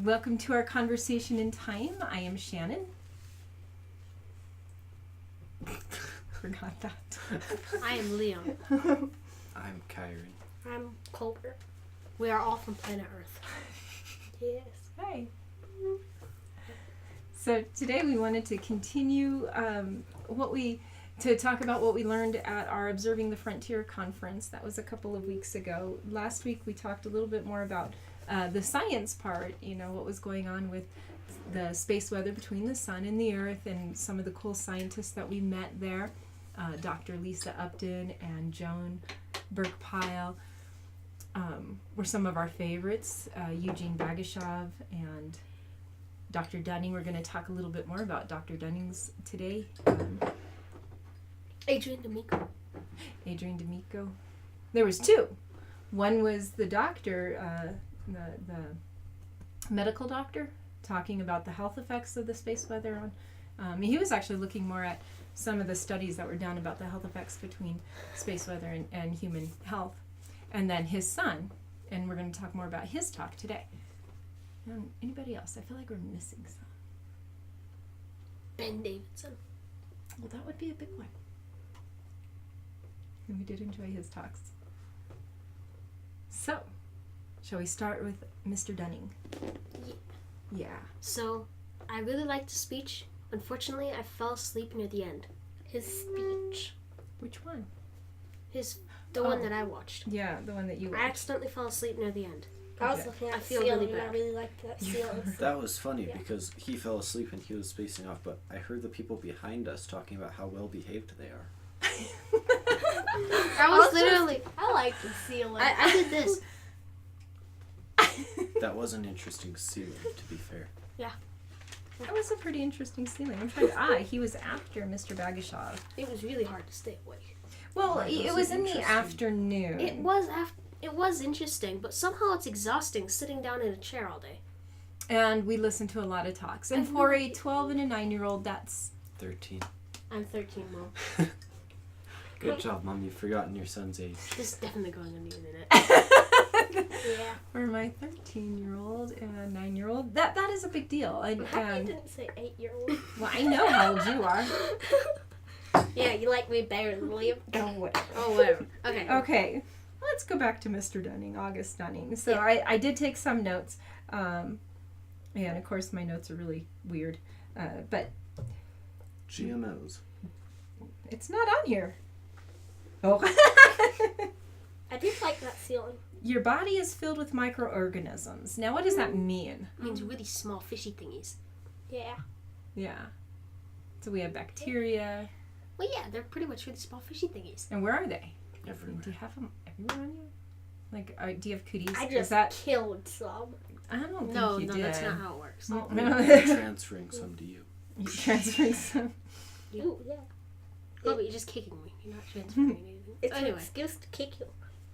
Welcome to our conversation in time. I am Shannon. Forgot that. I am Leon. I'm Kyrie. I'm Colbert. We are all from planet Earth. Yes. Hi. So today we wanted to continue to talk about what we learned at our Observing the Frontier conference. That was a couple of weeks ago. Last week we talked a little bit more about the science part, what was going on with the space weather between the sun and the earth, and some of the cool scientists that we met there. Dr. Lisa Upton and Joan Burke-Pyle were some of our favorites. Eugene Bagashov and Dr. Dunning. We're going to talk a little bit more about Dr. Dunning's today. Adrian D'Amico. Adrian D'Amico. There was two. One was the doctor, the medical doctor, talking about the health effects of the space weather. He was actually looking more at some of the studies that were done about the health effects between space weather and human health. And then his son, and we're going to talk more about his talk today. Anybody else? I feel like we're missing some. Ben Davidson. Well, that would be a big one. And we did enjoy his talks. So, shall we start with Mr. Dunning? Yeah. So, I really liked the speech. Unfortunately, I fell asleep near the end. His speech. Which one? The one that I watched. Yeah, the one that you watched. I accidentally fell asleep near the end. I was looking at I the feel ceiling really and I bad. really liked that ceiling. That was funny Yeah. because he fell asleep and he was spacing off, but I heard the people behind us talking about how well behaved they are. I was literally... I like the ceiling. I did this. That was an interesting ceiling, to be fair. That was a pretty interesting ceiling. I'm trying he was after Mr. Bagashov. It was really hard to stay awake. Well, Right, it was was it in the interesting? afternoon. It was interesting, but somehow it's exhausting sitting down in a chair all day. And we listened to a lot of talks. And for a 12 and a 9-year-old, that's... 13. I'm 13, Mom. Good job, Mom. You've forgotten your son's age. This is definitely going on the internet. Yeah. For my 13-year-old and 9-year-old, that is a big deal. How you And didn't say 8-year-old? well, I know how old you are. Yeah, you like me better than Liam. Oh, whatever. Oh, whatever. Okay. Okay, let's go back to Mr. Dunning, August Dunning. So Yeah. I did take some notes. And of course my notes are really weird. But GMOs. it's not on here. Oh. I did like that ceiling. Your body is filled with microorganisms. Now, what does that mean? It means really small fishy thingies. Yeah. Yeah. So we have bacteria. Well, yeah, they're pretty much really small fishy thingies. And where are they? Everywhere. Do you have them everywhere on you? Like, do you have cooties? I Is just that... killed some. I don't think No, you did. that's not how it works. No. I'm transferring some to you. You're transferring some. Ooh, yeah. Yeah, but you're just kicking me. You're not transferring anything. It's an Anyway. excuse to kick you.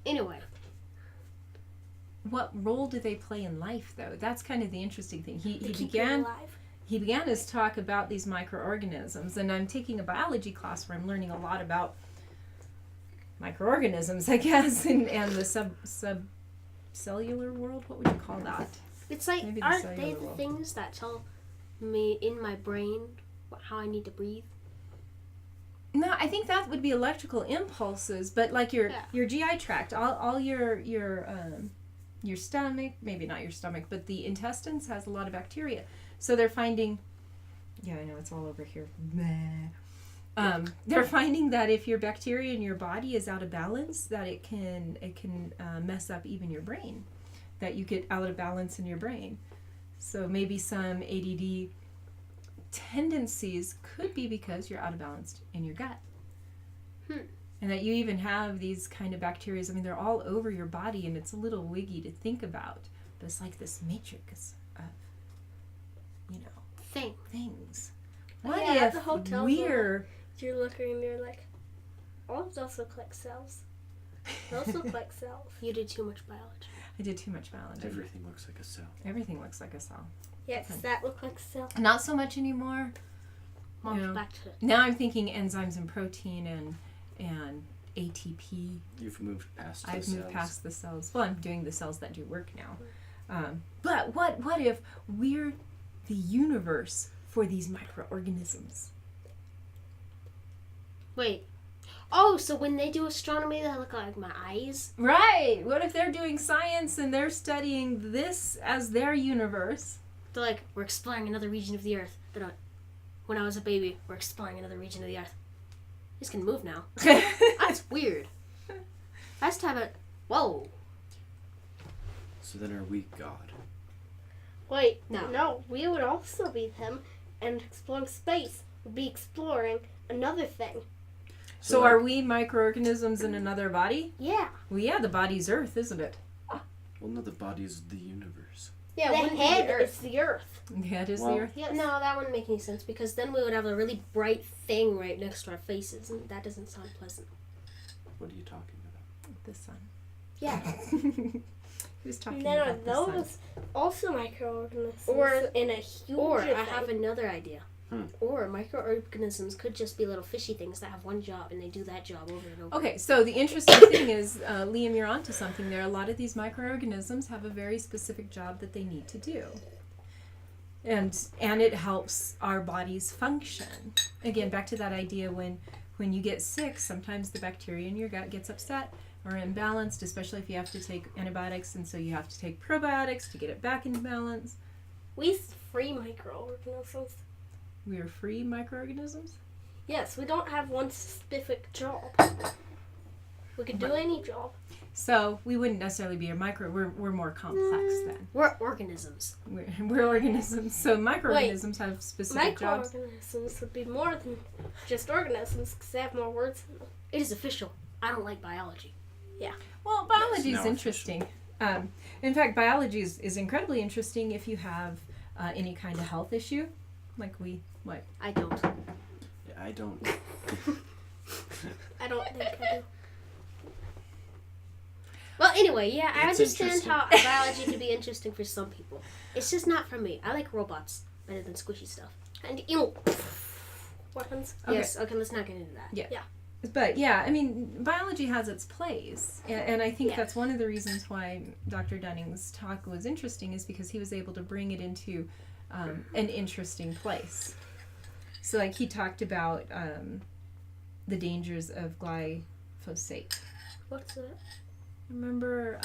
Anyway. What role do they play in life, though? That's kind of the interesting thing. He To keep you began alive. he began his talk about these microorganisms, and I'm taking a biology class where I'm learning a lot about microorganisms, I guess, and the subcellular world. What would you call that? It's like, Maybe the aren't cellular they the world. things that tell me in my brain how I need to breathe? No, I think that would be electrical impulses, but like your GI tract, all your stomach, maybe not your stomach, but the intestines has a lot of bacteria. So they're finding, yeah, I know it's all over here. They're finding that if your bacteria in your body is out of balance, that it can mess up even your brain, that you get out of balance in your brain. So maybe some ADD tendencies could be because you're out of balance in your gut. And that you even have these kind of bacteria. I mean, they're all over your body, and it's a little wiggy to think about. But it's like this matrix of, things. What Yeah, at if the hotels we're... You're looking and you're like, oh, those look like cells. Those look like cells. You did too much biology. I did too much biology. Everything looks like a cell. Everything looks like a cell. Yes, that look like cells. Not so much anymore. Mom, Yeah. back to it. Now I'm thinking enzymes and protein and ATP. You've moved past the I've cells. moved past the cells. Well, I'm doing the cells that do work now. But what if we're the universe for these microorganisms? Wait. Oh, so when they do astronomy, they look like my eyes? Right. What if they're doing science and they're studying this as their universe? They're like, we're exploring another region of the Earth. They're not, when I was a baby, we're exploring another region of the Earth. He's can move now. That's weird. That's time it. Whoa. So then are we God? Wait, No. no, we would also be them, and exploring space would be exploring another thing. So are we microorganisms in another body? Yeah. Well, yeah, the body's Earth, isn't it? Well, no, the body is the universe. Yeah, The the head head is the Earth. Yeah, it is Well- the Earth. Yes. No, that wouldn't make any sense because then we would have a really bright thing right next to our faces, and that doesn't sound pleasant. What are you talking about? The sun. Yeah. Who's talking Then are about the sun? those also microorganisms? Or- in a huge Or thing? I have another idea. Hmm. Or microorganisms could just be little fishy things that have one job and they do that job over and over. Okay, so the interesting thing is, Liam, you're onto something there. A lot of these microorganisms have a very specific job that they need to do. And it helps our bodies function. Again, back to that idea when you get sick, sometimes the bacteria in your gut gets upset or imbalanced, especially if you have to take antibiotics, and so you have to take probiotics to get it back in balance. We free microorganisms. We are free microorganisms. Yes, we don't have one specific job. We could do any job. So we wouldn't necessarily be a micro. We're more complex then. We're organisms. We're organisms. So microorganisms have specific jobs. Microorganisms would be more than just organisms because they have more words in them. It is official. I don't like biology. Well, biology is now interesting. In fact, biology is incredibly interesting if you have any kind of health issue, like what? I don't. Yeah, I don't. I don't think I do. Well, anyway, yeah, I It's understand interesting. how biology can be interesting for some people. It's just not for me. I like robots better than squishy stuff. And weapons. Okay. Yes, okay, let's not get into that. But yeah, I mean, biology has its place, and I think Yeah. that's one of the reasons why Dr. Dunning's talk was interesting, is because he was able to bring it into an interesting place. So, like, he talked about the dangers of glyphosate. What's that? Remember,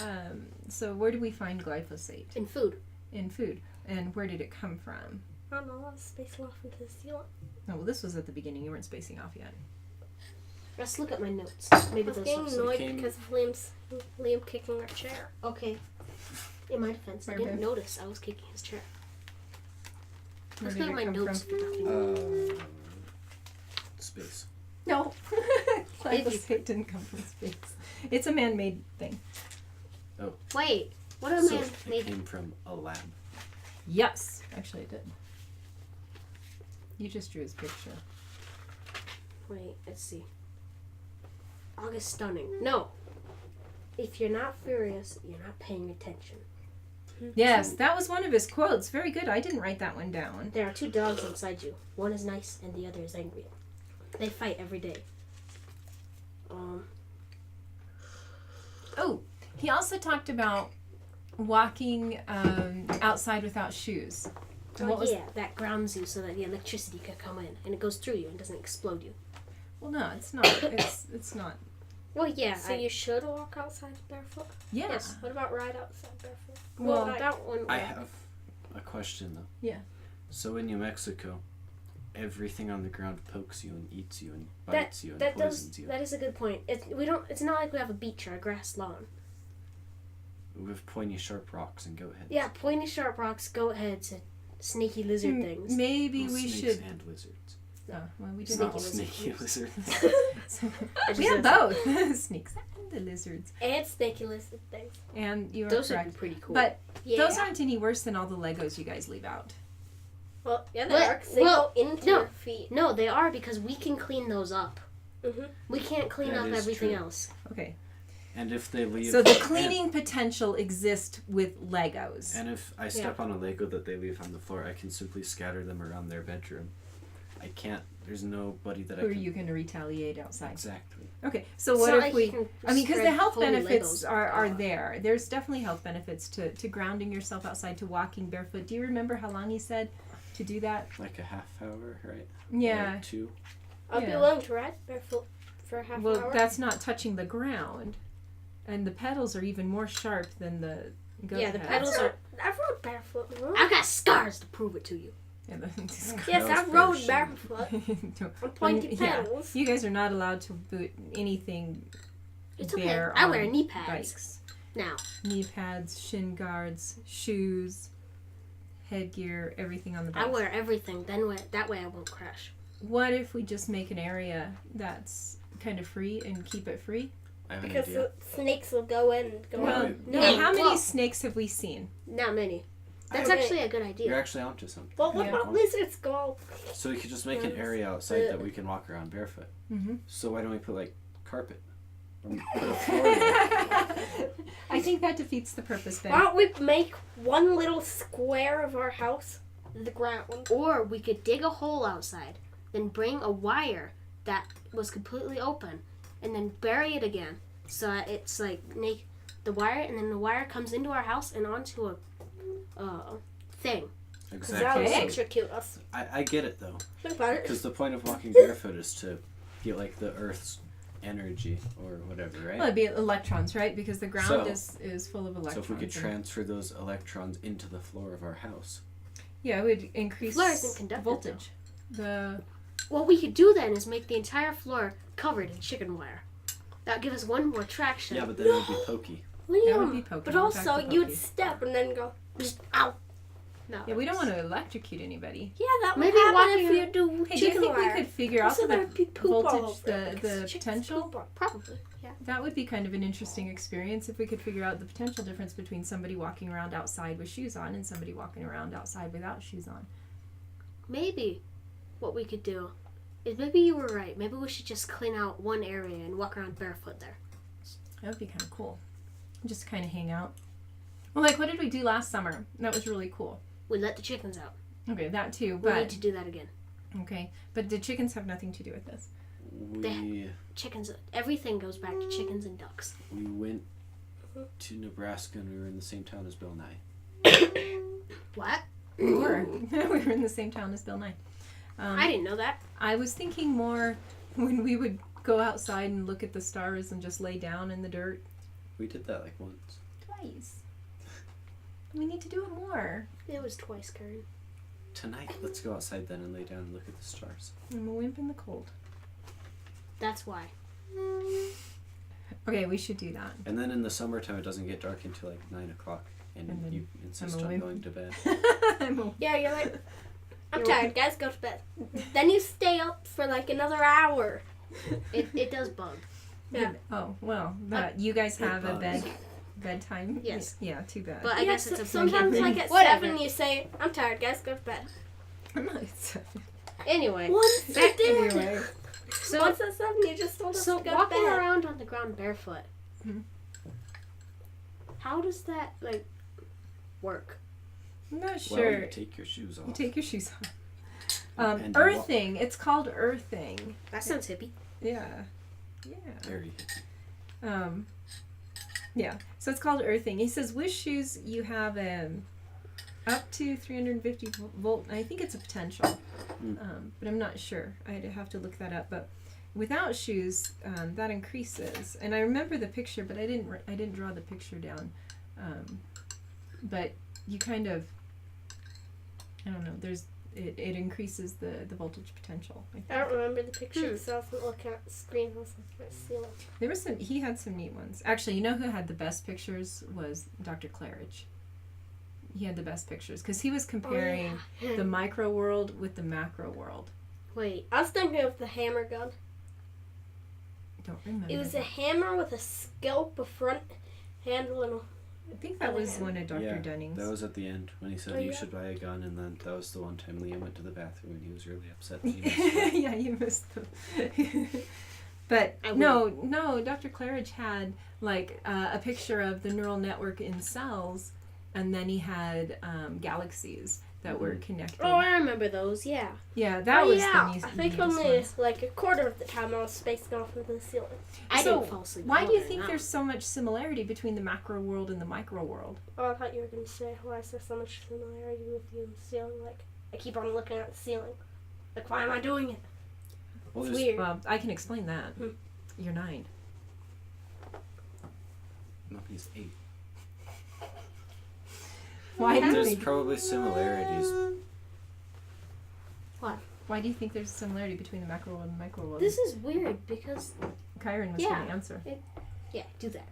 so where do we find glyphosate? In food. In food. And where did it come from? I don't know. I was spacing off into the ceiling. Oh, well, this was at the beginning. You weren't spacing off yet. Let's look at my notes. I Maybe was those getting are annoyed came- because of Liam kicking our chair. Okay. In my defense, I Okay. didn't notice I was kicking his chair. Where Let's did look at it my come notes. from? For Dr. Space. No. Glyphosate didn't come from space. It's a man-made thing. Wait, what am So I it made? came from a lab. Yes. Actually, it did. You just drew his picture. Wait, let's see. August Stunning. No. If you're not furious, you're not paying attention. Yes, that was one of his quotes. Very good. I didn't write that one down. There are two dogs inside you. One is nice and the other is angry. They fight every day. Oh, he also talked about walking outside without shoes. And what was? Yeah, that grounds you so that the electricity could come in and it goes through you and doesn't explode you. Well, no, it's not. It's not. Well, yeah. So you should walk outside barefoot. Yeah. Yes. What about ride outside barefoot? Well, that one. I have a question though. Yeah. So in New Mexico, everything on the ground pokes you and eats you and That- bites you and That poisons you. That is a good point. It's not like we have a beach or a grass lawn. With pointy, sharp rocks and goat heads. Yeah, pointy sharp rocks, goat heads, and snaky lizard things. Maybe Well, we snakes should. and lizards. Oh, well, we do Snaky Not not. lizards. snaky lizards. We have both snakes and the lizards. And snaky lizard things. And you are Those would correct. be pretty cool. But Yeah. those aren't any worse than all the Legos you guys leave out. Well, yeah, they Well- are. 'Cause they well, go into no. your feet. no, they are because we can clean those up. Mhm. We can't clean That up is everything true. else. Okay. And if they leave. So the cleaning potential exists with Legos. And if I step on a Lego that they leave on the floor, I can simply scatter them around their bedroom. I can't. There's nobody that Who I are can. you going to retaliate outside? Exactly. Okay, so what So if we? I mean, because the health holy benefits Legos. are there. There's definitely health benefits to grounding yourself outside, to walking barefoot. Do you remember how long he said to do that? Like a half hour, right? Yeah. Like 2. I'll be Yeah. willing to ride barefoot for half an Well, hour. that's not touching the ground, and the pedals are even more sharp than the goat Yeah, the pads. pedals are. I've rode barefoot before. I've got scars to prove it to you. Yeah, Yes, That I've was rode first. barefoot Don't- on pointy yeah. pedals. You guys are not allowed to boot anything It's okay. bare I on wear knee pads bikes. now. Knee pads, shin guards, shoes, headgear, everything on the bike. I wear everything. That way I won't crash. What if we just make an area that's kind of free and keep it free? I have an Because idea. the snakes will go in and go Well, out. no, how many well- snakes have we seen? Not many. That's Okay. actually a good idea. You're actually onto something. Well, what Yeah. about lizards go? So we could just make an area outside that we can walk around barefoot. Mm-hmm. So why don't we put like carpet? Or put a floor there? I think that defeats the purpose, Ben. Why don't we make one little square of our house the ground? Or we could dig a hole outside, then bring a wire that was completely open, and then bury it again. So that it's like make the wire, and then the wire comes into our house and onto a thing. Because that would Okay. Exactly. electrocute us. I get it though. Think about it. Because the point of walking barefoot is to get like the Earth's energy or whatever, right? Well, it'd be electrons, right? Because the ground So- is full of electrons. So if we could and- transfer those electrons into the floor of our house. Yeah, it would increase Floor isn't conducted, voltage. The What we could do then is make the entire floor covered in chicken wire. That would give us one more traction. Yeah, but then it would be pokey. that would Liam, be Pokemon. but Back also to you'd Pokey. step and then go, ow. No. Yeah, we don't want to electrocute anybody. Yeah, that would Maybe happen walking if you do Hey, do you chicken think wire. we could figure out Also, the there'd be poop all voltage, over it, the because chickens potential? poop on- Probably. Yeah. That would be kind of an interesting experience if we could figure out the potential difference between somebody walking around outside with shoes on and somebody walking around outside without shoes on. Maybe what we could do is maybe you were right. Maybe we should just clean out one area and walk around barefoot there. That would be kind of cool. Just kind of hang out. Well, like, what did we do last summer? That was really cool. We let the chickens out. Okay, that too, We need but to do that again. okay, but the chickens have nothing to do with this. Chickens. Everything goes back to chickens and ducks. We went to Nebraska and we were in the same town as Bill Nye. What? We were. We were in the same town as Bill Nye. I didn't know that. I was thinking more when we would go outside and look at the stars and just lay down in the dirt. We did that like once. Twice. We need to do it more. It was twice, Karen. Tonight, let's go outside then and lay down and look at the stars. I'm a wimp in the cold. That's why. Okay, we should do that. And then in the summertime, it doesn't get dark until like 9 o'clock, and And then you insist I'm a on wimp. going to bed. I'm a Yeah, you're like, I'm You're tired, guys, go to bed. Then you stay up for like another hour. It does bug. Yeah. Oh, well, but you guys have a bugs. bedtime? Yes. Yeah, too bad. But I Yeah, guess it's a sometimes thing. like at Whatever. 7 you say, I'm tired, guys, go to bed. I'm not Anyway. Once you did. Anyway. So Once at 7 you just told us So to go to walking bed. around on the ground barefoot. Mhm. How does that work? I'm not Well, sure. you take your shoes off. You take your shoes off. And you walk. Earthing. It's called earthing. That sounds hippie. Yeah. Yeah. Very hippie. Yeah. So it's called earthing. He says with shoes you have up to 350 volt. I think it's a potential, but I'm not sure. I'd have to look that up. But without shoes, that increases. And I remember the picture, but I didn't draw the picture down. But you kind of, I don't know. It increases the voltage potential. I think. I don't remember the picture, so I wasn't looking at the screen. I was looking at the ceiling. There was he had some neat ones. Actually, you know who had the best pictures was Dr. Claridge. He had the best pictures because he was comparing the micro world with the macro world. Wait. I was thinking of the hammer gun. Don't remember. It was a hammer with a scope, a front handle, and a... I think that was one of Dr. Yeah, Dunning's. that was at the end when he said Oh, you yeah? should buy a gun, and then that was the one time Liam went to the bathroom and he was really upset that he missed it. Yeah, you missed the. But I no, Dr. Claridge had like a picture of the neural network in cells, and then he had galaxies that were connected. Oh, I remember those. Yeah. Yeah, that was yeah, the neatest I think ones. only like a quarter of the time I was spacing off into the ceiling. I So, didn't fall asleep. Why do you longer think than there's so much similarity between the macro world and the micro world? Oh, I thought you were going to say why is there so much similarity with you and the ceiling? Like, I keep on looking at the ceiling. Like, why am I doing it? Well, It's there's weird. Well, I can explain that. Hmm. You're 9. no, he's 8. Why do you There's think? probably similarities. Why do you think there's a similarity between the macro world and the micro world? This is weird because Kyron was Yeah. going to answer. yeah, do that.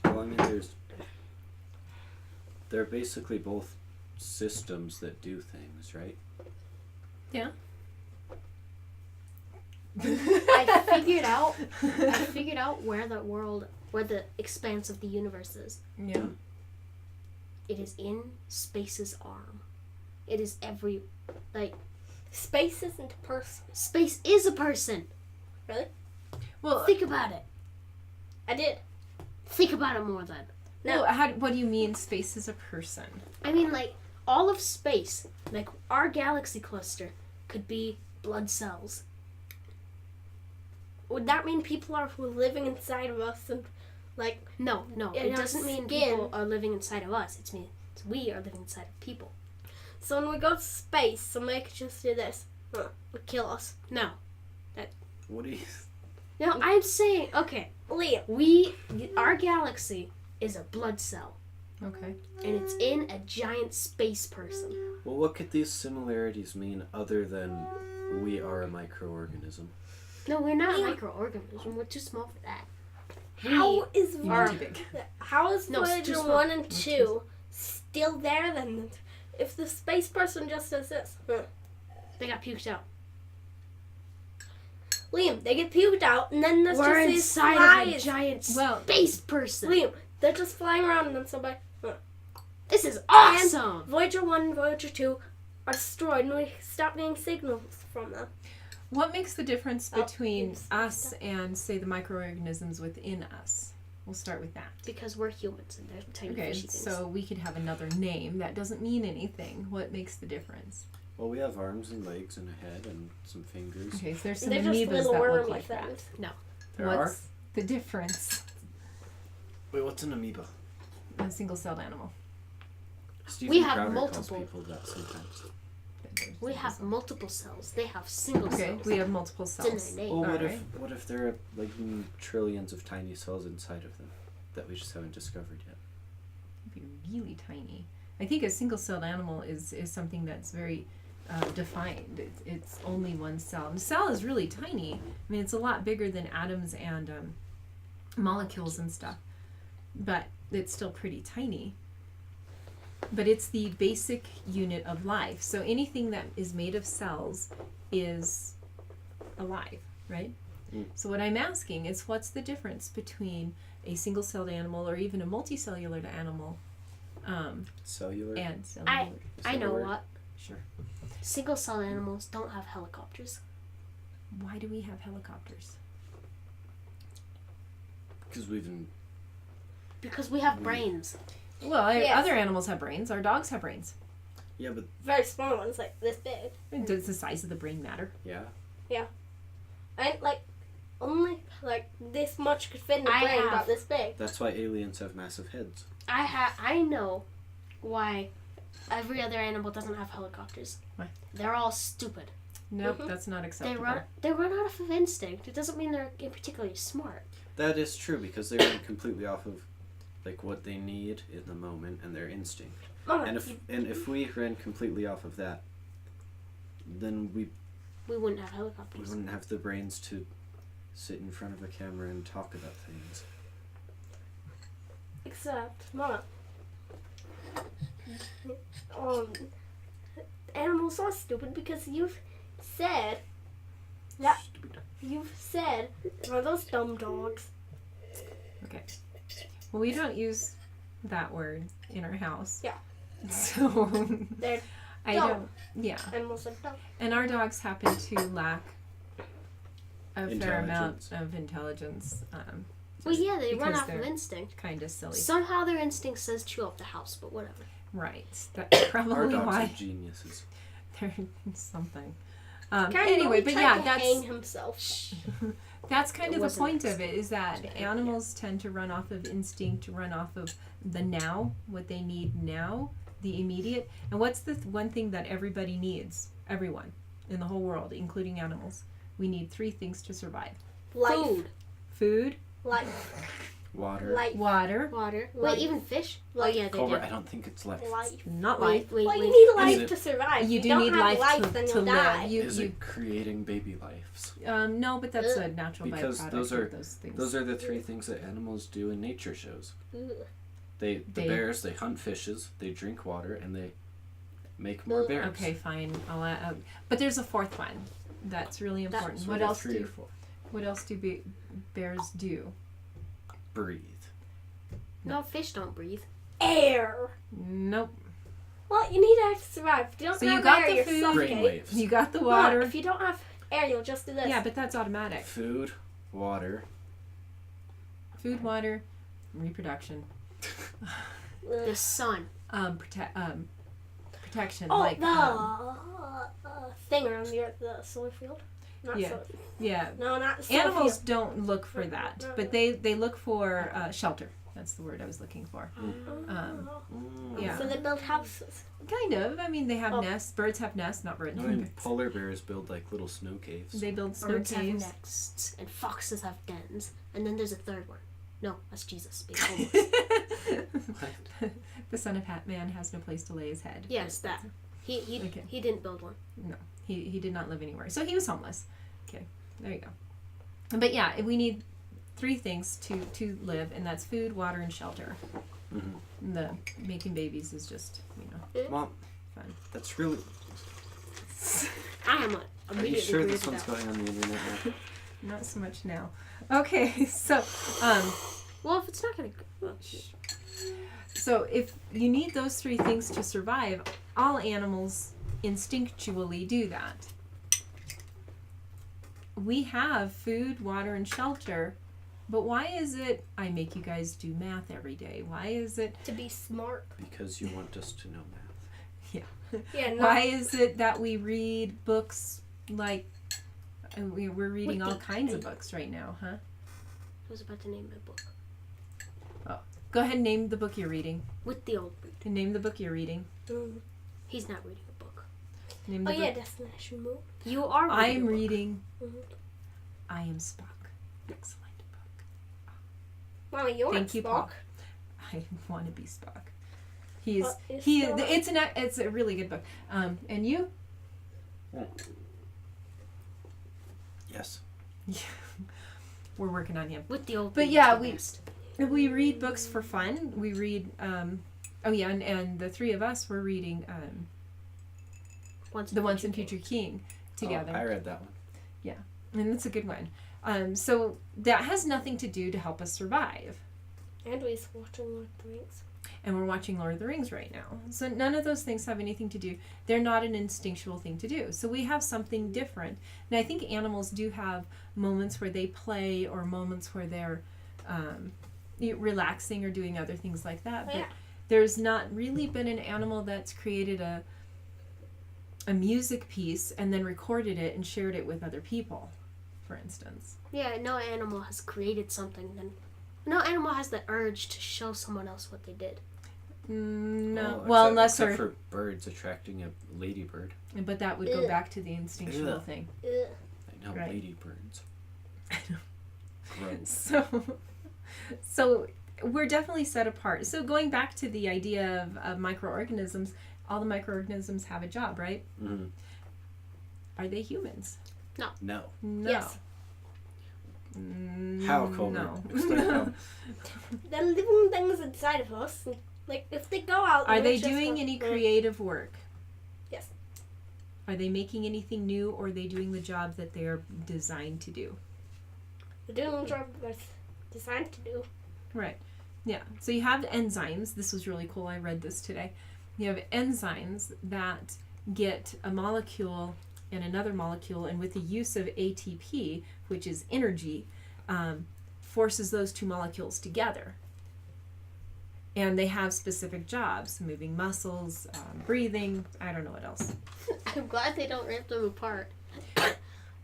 Well, I mean, they're basically both systems that do things, right? Yeah. I figured out where the expanse of the universe is. Yeah. It is in space's arm. It is Space isn't a person. space is a person. Well, Think about it. I did. Think about it more then. No. well, what do you mean space is a person? I mean, like, all of space, like our galaxy cluster, could be blood cells. Would that mean people are living inside of us and, like, No, In it our doesn't mean skin. people are living inside of us. It means we are living inside of people. so when we go to space, somebody could just do this. Would kill us. No. What do you? No, I'm saying, okay, Liam. our galaxy is a blood cell, Okay. and it's in a giant space person. Well, what could these similarities mean other than we are a microorganism? No, we're not Yeah. a microorganism. We're too small for that. How is You're Are- too big. How is No, it's too Voyager small. 1 and It's 2 still there then? If the space person just does this. They got puked out. Liam, they get puked out and then there's We're just these inside of a flies. giant Well- space person. Liam, they're just flying around and then somebody. This is awesome. Voyager 1 and Voyager 2 are destroyed and we stop getting signals from them. What makes the difference Oh, between oops. us and, say, the microorganisms within us? We'll start with that. Because we're humans and they're tiny Okay, fishy things. so we could have another name. That doesn't mean anything. What makes the difference? Well, we have arms and legs and a head and some fingers. Okay, so there's some They're just amoebas little that look wormy like that. things. There What's the difference? Wait, what's an amoeba? A single-celled animal. Stephen have Crowder multiple. calls people that sometimes. We have multiple cells. They have single Okay, cells. we have multiple It's in their cells. name. Well, what Alright. if there are like trillions of tiny cells inside of them that we just haven't discovered yet? It'd be really tiny. I think a single-celled animal is something that's very defined. It's only one cell. And a cell is really tiny. I mean, it's a lot bigger than atoms and molecules and stuff. But it's still pretty tiny. But it's the basic unit of life. So anything that is made of cells is alive, right? Mm. So what I'm asking is, what's the difference between a single-celled animal or even a multicellular animal Cellular? and cellular? I Is that know a word? what. Sure. Single cell animals don't have helicopters. Why do we have helicopters? Because we've been. Because we have brains. Well, Yes. other animals have brains. Our dogs have brains. Yeah, but Very small ones, like this big. Does the size of the brain matter? yeah. And like only like this much could fit in the I brain, have- about this big. That's why aliens have massive heads. I know why every other animal doesn't have helicopters. Why? They're all stupid. Nope, Mhm. that's not They acceptable. run out of instinct. It doesn't mean they're particularly smart. That is true because they run completely off of like what they need in the moment and their instinct. Mama, And if we ran completely off of that, then we We wouldn't have helicopters. wouldn't have the brains to sit in front of a camera and talk about things. except Mama. Animals are stupid because you've said that are those dumb dogs. Okay. Well, we don't use that word in our house. Yeah. So They're I dumb. don't. Yeah. Animals are dumb. And our dogs happen to lack a fair amount Intelligence. of intelligence. Well, yeah, they run Because off of they're instinct. Kind of silly. Somehow their instinct says chew up the house, but whatever. Right. That's Our probably dogs why are geniuses. they're something. Kind Anyway, of but tried yeah, to that's hang himself. that's kind It of the wasn't point of it, is that accident, animals tend to run off of instinct, to run off of the now, what they need now, the immediate. And what's the one thing that everybody needs? Everyone in the whole world, including animals. We need 3 things to survive. Life. Food, Food, Life. Water. Life. water, water. Life. Wait, even fish? Life. Oh yeah, they Cobra, do. I don't think it's life. Life. not life. Wait, Well, wait. you need Is life it- to survive. You If do don't need have life life, to, then to you'll die. live. Is it creating baby lives? No, but that's a natural Because byproduct those of are- those things. Those are the 3 things that animals do in nature shows. Ugh. The They- bears, they hunt fishes, they drink water, and they make more bears. Okay, fine. I'll add, but there's a 4th one that's really important. So What we got else 3 do or 4. What else do bears do? Breathe. No, fish don't breathe. Air. Nope. Well, you need air to survive. If you don't So you have got air, the you're food. suffocating. Brainwaves. You got the But water. if you don't have air, you'll just do this. Yeah, but that's automatic. Food, water. Food, water, reproduction, Ugh. The sun. protection. Oh, like the thing around the solar field. Not Yeah. solar. yeah. No, not the solar Animals field. don't look for that, but they look for shelter. That's the word I was looking for. Yeah. So they build houses. Kind of. I mean, they have Oh. nests. Birds have nests, not birds. I mean, polar bears build like little snow caves. They build snow Birds have caves. nests, and foxes have dens, and then there's a 3rd one. No, that's Jesus. Being homeless. The son of Man has no place to lay his head. Yes, that. He Okay. he didn't build one. He did not live anywhere, so he was homeless. Okay, there you go. But yeah, we need 3 things to live, and that's food, water, and shelter. Mhm. And the making babies is just Mom, fun. that's really. I am Are you immediately sure agree this with one's that. going on the internet now? Not so much now. Okay, so Well, if it's not gonna. so if you need those 3 things to survive, all animals instinctually do that. We have food, water, and shelter, but why is it I make you guys do math every day? Why is it To be smart. Because you want us to know math. Yeah, no. why is it that we read books like we're reading With all the kinds of books right now, huh? I was about to name my book. Go ahead and name the book you're reading. With the old boot. And name the book you're reading. Mm. He's not reading a book. Name Oh the yeah, book. Destination Moon. You are reading I'm a book. reading Mhm. I Am Spock. Excellent book. Mommy, you Thank want you, Spock? Paul. I want to be Spock. He's Is he. Spock- It's a really good book. And you? Yes. We're working on him. With the old But boot, yeah, the we- best. We read books for fun. We read. Oh yeah, and the 3 of us were reading Once The Once and Future King together. Oh, I read that one. And it's a good one. So that has nothing to do to help us survive. And we're watching Lord of the Rings. And we're watching Lord of the Rings right now. So none of those things have anything to do. They're not an instinctual thing to do. So we have something different. And I think animals do have moments where they play or moments where they're relaxing or doing other things like that. But Yeah. there's not really been an animal that's created a music piece and then recorded it and shared it with other people, for instance. Yeah, no animal has created something. Then no animal has the urge to show someone else what they did. No. Oh, Well, except- unless except they're... for birds attracting a ladybird. But that would go Ugh. back to the instinctual Ugh. thing. Ugh. I know, Right. ladybirds. I know. Gross. So we're definitely set apart. So going back to the idea of microorganisms, all the microorganisms have a job, right? Mm-hmm. Are they humans? No. No. Yes. How, Cobra? No. Explain how. The living things inside of us, like if they go out. Are they're they just doing gonna- any creative work? Yes. Are they making anything new, or are they doing the job that they are designed to do? They're doing the job that's designed to do. Right. Yeah. So you have enzymes. This was really cool. I read this today. You have enzymes that get a molecule and another molecule, and with the use of ATP, which is energy, forces those 2 molecules together. And they have specific jobs, moving muscles, breathing, I don't know what else. I'm glad they don't rip them apart.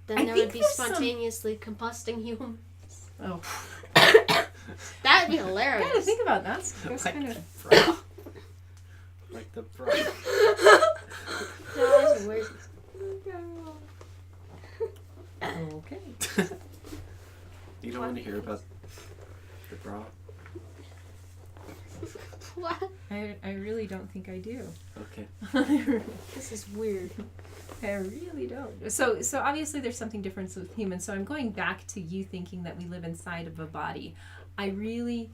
Then I there think would be there's some- spontaneously combusting humans. Oh, That'd be I gotta hilarious. think about that. That's Like kind the of... bra. Like the bra. No, that's weird. Okay. You don't want to hear about the bra? What? I really don't think I do. Okay. This is weird. I really don't. So obviously there's something different with humans. So I'm going back to you thinking that we live inside of a body. I really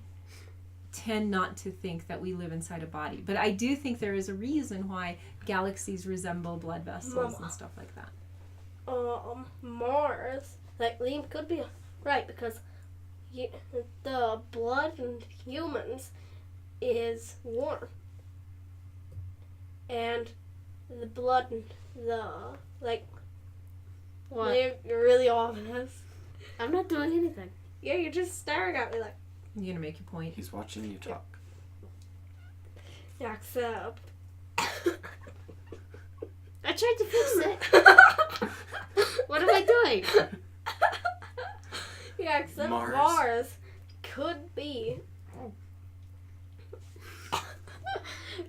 tend not to think that we live inside a body. But I do think there is a reason why galaxies resemble blood vessels and stuff like that. Mars, like Liam could be right, because the blood in humans is warm, and the blood in the What? you're really ominous. I'm not doing anything. Yeah, you're just staring at me like, You gonna make your point? He's watching you talk. yeah, except. I tried to fix it. What am I doing? Yeah, except Mars. Mars could be.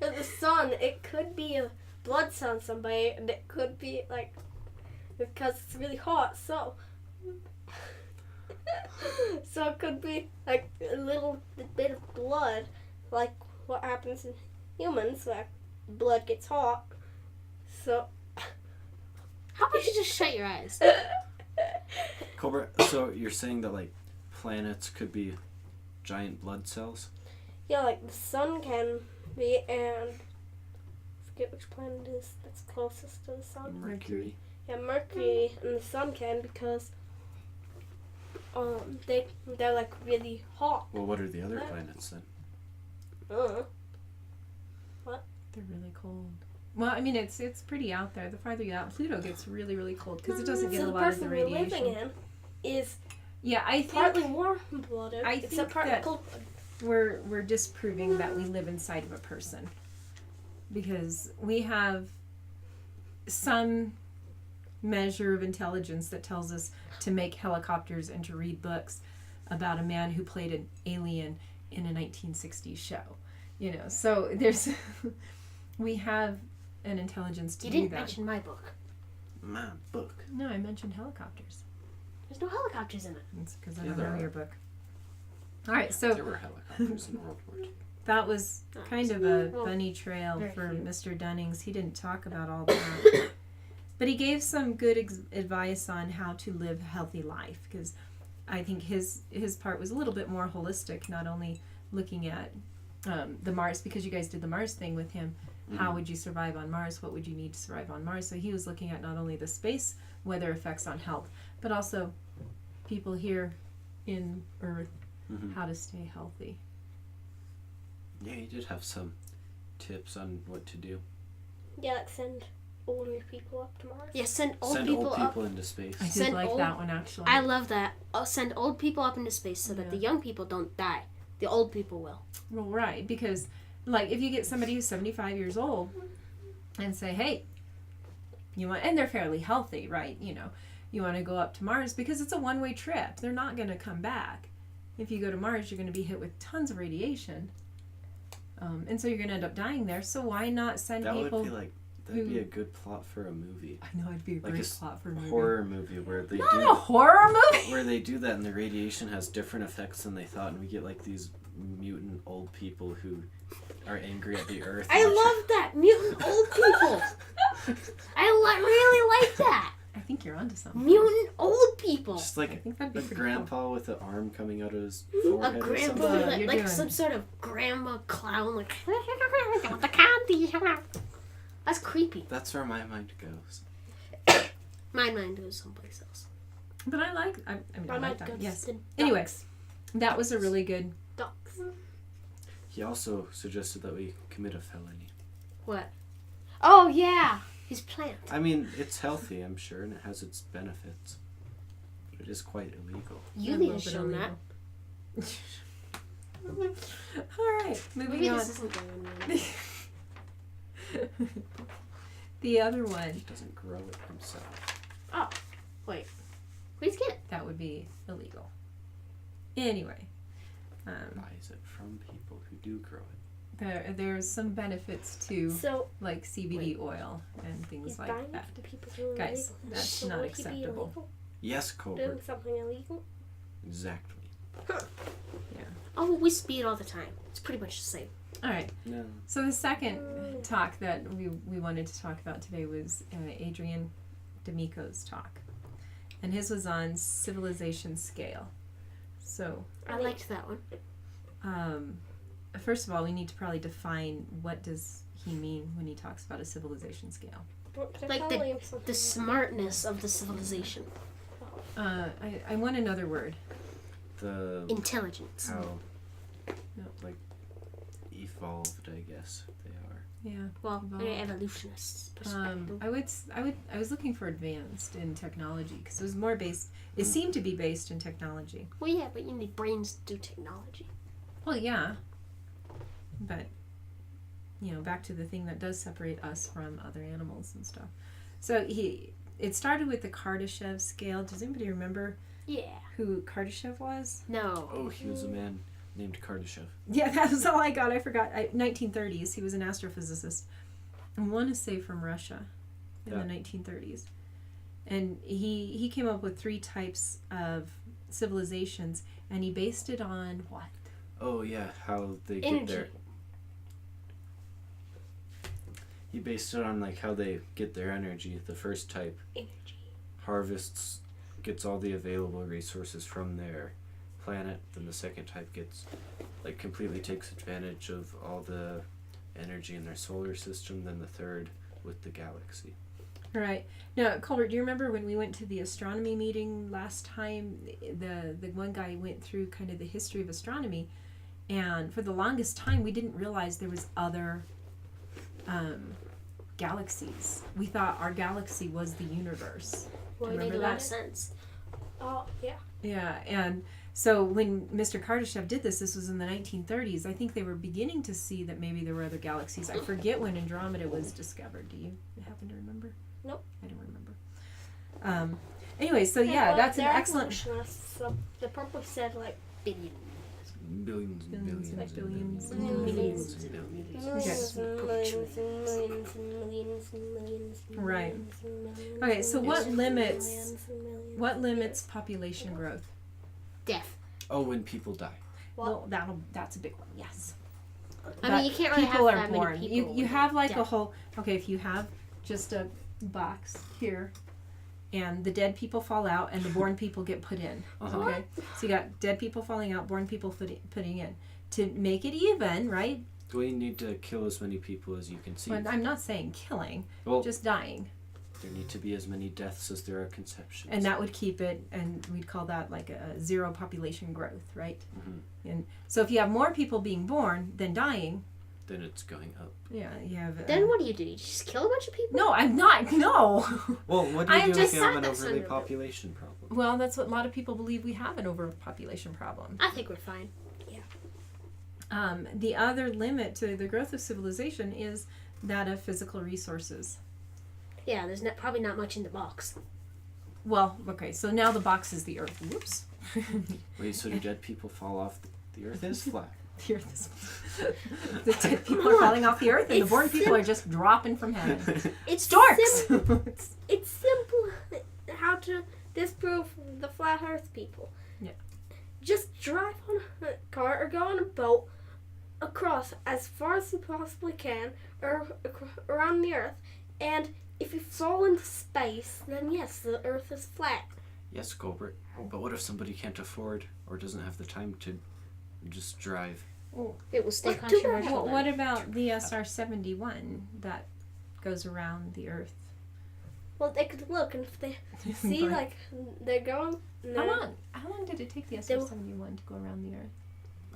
And the sun, it could be a blood cell in somebody, and it could be like because it's really hot. So it could be like a little bit of blood, like what happens in humans, like blood gets hot. So How about you just shut your eyes? Cobra, so you're saying that like planets could be giant blood cells? yeah, like the sun can be, and I forget which planet it is that's closest to the sun. Mercury. Yeah, Mercury and the sun can, because they're like really hot. Well, what are the other planets then? They're really cold. Well, I mean, it's pretty out there. The farther you out, Pluto gets really, really cold because it doesn't get so a the lot of person the we're living radiation. in is Yeah, I partly think warm-blooded, I except think partly that- cold-blooded. we're disproving that we live inside of a person, because we have some measure of intelligence that tells us to make helicopters and to read books about a man who played an alien in a 1960s show. You know, so there's we have an intelligence to You do didn't that. mention my book. My book. No, I mentioned helicopters. There's no helicopters in it. It's because I Yeah, don't there know are. your book. All right, so There were helicopters in World War II. that was kind of a Well, bunny trail very for few. Mr. Dunnings. He didn't talk about all that. But he gave some good advice on how to live a healthy life, because I think his part was a little bit more holistic, not only looking at the Mars, because you guys did the Mars thing with him. How would you survive on Mars? What would you need to survive on Mars? So he was looking at not only the space weather effects on health, but also people here in Earth, how to stay healthy. Yeah, you did have some tips on what to do. Yeah, like send older people up to Mars. Yeah, send old Send people old up. people into space. I did Send like old- that one, actually. I love that. I'll send old people up into space so that Yeah. the young people don't die. The old people will. Well, right, because like if you get somebody who's 75 years old and say, hey, you want, and they're fairly healthy, right? You know, you want to go up to Mars because it's a one-way trip. They're not going to come back. If you go to Mars, you're going to be hit with tons of radiation. And so you're going to end up dying there. So why not send That people? would be like, that'd be who- a good plot for a movie. I know it'd be a Like great a plot for a movie. Horror movie where they Not do a horror movie. where they do that and the radiation has different effects than they thought, and we get like these mutant old people who are angry at the earth. I love that. Mutant old people. really like that. I think you're onto something. Mutant old people. just I like think that'd be a pretty grandpa with an arm coming out of his A forehead or grandpa, something. Yeah, like, you're like doing- some sort of grandma clown, like the candy. That's creepy. That's where my mind goes. My mind goes someplace else. But I like. I mean, I like that. goes Yes. to Anyway, ducks. that was a really good. Ducks. He also suggested that we commit a felony. What? Oh yeah, his plant. I mean, it's healthy, I'm sure, and it has its benefits. But it is quite illegal. You A need little to bit show that. illegal. All right, moving Maybe on. this isn't going anywhere. The other one, He doesn't grow it himself. Oh, wait. Please get. that would be illegal. Anyway, Buys it from people who do grow it. there's some benefits to So like CBD oil and he's things buying like it that. from people doing Guys, illegal. that's So not would he be acceptable. illegal? Yes, Cobra. Doing something illegal? Exactly. Oh, we speed all the time. It's pretty much the same. All right. No. So the second talk that we wanted to talk about today was Adrian D'Amico's talk, and his was on civilization scale. So I liked that one. first of all, we need to probably define what does he mean when he talks about a civilization scale. Like the smartness of the civilization. I want another word. The Intelligence. how No. like evolved, I guess they are. Yeah. Well, Evolved. very evolutionist perspective. I was looking for advanced in technology because it was more based. It seemed to be based in technology. Well, yeah, but you need brains to do technology. Well, yeah. But, back to the thing that does separate us from other animals and stuff. So it started with the Kardashev scale. Does anybody remember Yeah. who Kardashev was? No. Oh, he was a man named Kardashev. Yeah, that was all I got. I forgot. 1930s. He was an astrophysicist. I want to say from Russia in Yeah. the 1930s. And he came up with 3 types of civilizations, and he based it on what? Oh yeah, how they Energy. get their. He based it on like how they get their energy. The first type Energy. harvests, gets all the available resources from their planet. Then the second type gets, like, completely takes advantage of all the energy in their solar system. Then the third with the galaxy. Right. Now, Colbert, do you remember when we went to the astronomy meeting last time? The one guy went through kind of the history of astronomy, and for the longest time we didn't realize there was other galaxies. We thought our galaxy was the universe. Well, it made Remember a lot that? of sense. Oh, yeah. Yeah, and so when Mr. Kardashev did this was in the 1930s. I think they were beginning to see that maybe there were other galaxies. I forget when Andromeda was discovered. Do you happen to remember? Nope. I don't remember. Anyway, so yeah, that's an they're excellent. evolutionists, so they probably said like Billion. Billions and Billions billions and and billions billions and and billions. billions and billions. millions Okay. and millions and millions and millions and millions and Right. millions and millions. Okay, so and what millions limits- and millions and millions What and limits population growth? Death. Oh, when people die. Well, that's a big one. Yes. I mean, you can't really have people are that born. many people. You with have like a death. whole. Okay, if you have just a box here, and the dead people fall out, and the born people get put in. Uh-huh. Okay, so you got dead people falling out, born people putting in. To make it even, right? We need to kill as many people as you can see. Well, I'm not saying killing, Well, just dying, there need to be as many deaths as there are conceptions. and that would keep it. And we'd call that like a zero population growth, right? Mhm. And so if you have more people being born than dying, Then it's going up. yeah, you have. Then what do? You just kill a bunch of people? No, I'm not. No. Well, what do I you do if just you have thought an that's overly under- population problem? Well, that's what a lot of people believe. We have an overpopulation problem. I think we're fine. The other limit to the growth of civilization is that of physical resources. Yeah, there's probably not much in the box. Well, okay, so now the box is the Earth. Whoops. Wait, so do dead people fall off? The Earth is flat. The Earth is. The dead people are falling off the Earth, and the It's born people are just dropping from heaven. It's Storks. It's simple how to disprove the flat Earth people. Yeah. Just drive on a car or go on a boat across as far as you possibly can, or around the Earth, and if you fall into space, then yes, the Earth is flat. Yes, Colbert. But what if somebody can't afford or doesn't have the time to just drive? It will stay What do I- controversial. What about the SR-71 that goes around the Earth? Well, they could look, and if they see But- like they're going. How long did it take the They- SR-71 to go around the Earth?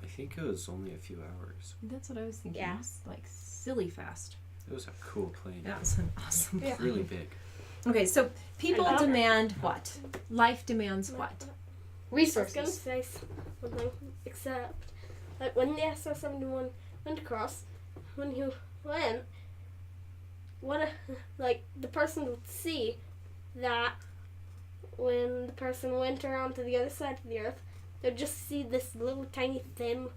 I think it was only a few hours. That's what I was thinking. Yeah. It was like silly fast. It was a cool plane. That was an awesome. Yeah. Really big. Okay, so people And- demand what? Life demands what? I was gonna Resources. say something, except like when the SR-71 went across, when he went, the person would see that when the person went around to the other side of the Earth, they'd just see this little tiny thin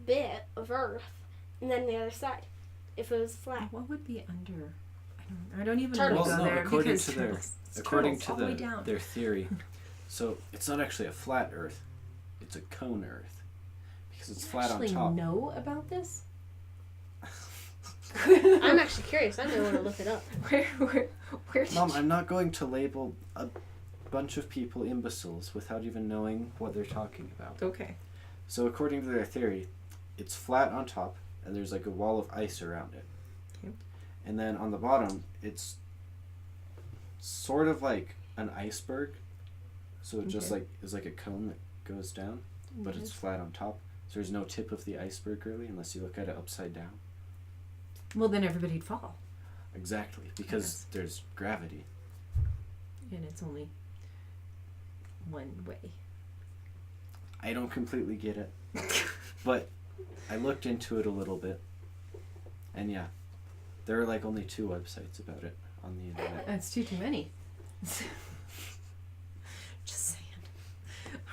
bit of Earth, and then the other side, if it was flat. What would be under? I don't even Turtles. want to go Well, no, there according because to their- turtles. It's According turtles to all the way down. their theory, so it's not actually a flat Earth; it's a cone Earth because it's flat on actually top. know about this? I'm actually curious. I may want to look it up. Where did Mom, you... I'm not going to label a bunch of people imbeciles without even knowing what they're talking about. Okay. So according to their theory, it's flat on top, and there's like a wall of ice around it. Okay. And then on the bottom, it's sort of like an iceberg. So it just Okay. like is like a cone that goes down, but it's flat on top. So there's no tip of the iceberg really, unless you look at it upside down. Well, then everybody'd fall, Exactly, because there's gravity. and it's only one way. I don't completely get it, but I looked into it a little bit, and yeah, there are like only 2 websites about it on the internet. That's too many. Just saying.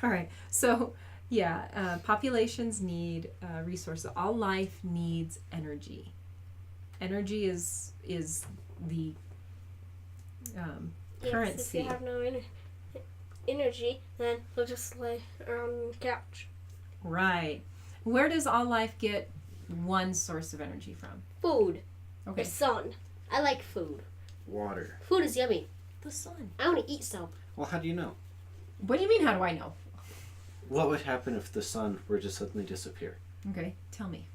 All right. So, yeah, populations need resources. All life needs energy. Energy is the Yes, currency. if you have no energy, then you'll just lay around on the couch. Right. Where does all life get one source of energy from? Food. Okay. The sun. I like food. Water. Food is yummy. The sun. I want to eat some. Well, how do you know? What do you mean, how do I know? What would happen if the sun were to suddenly disappear? Okay, tell me.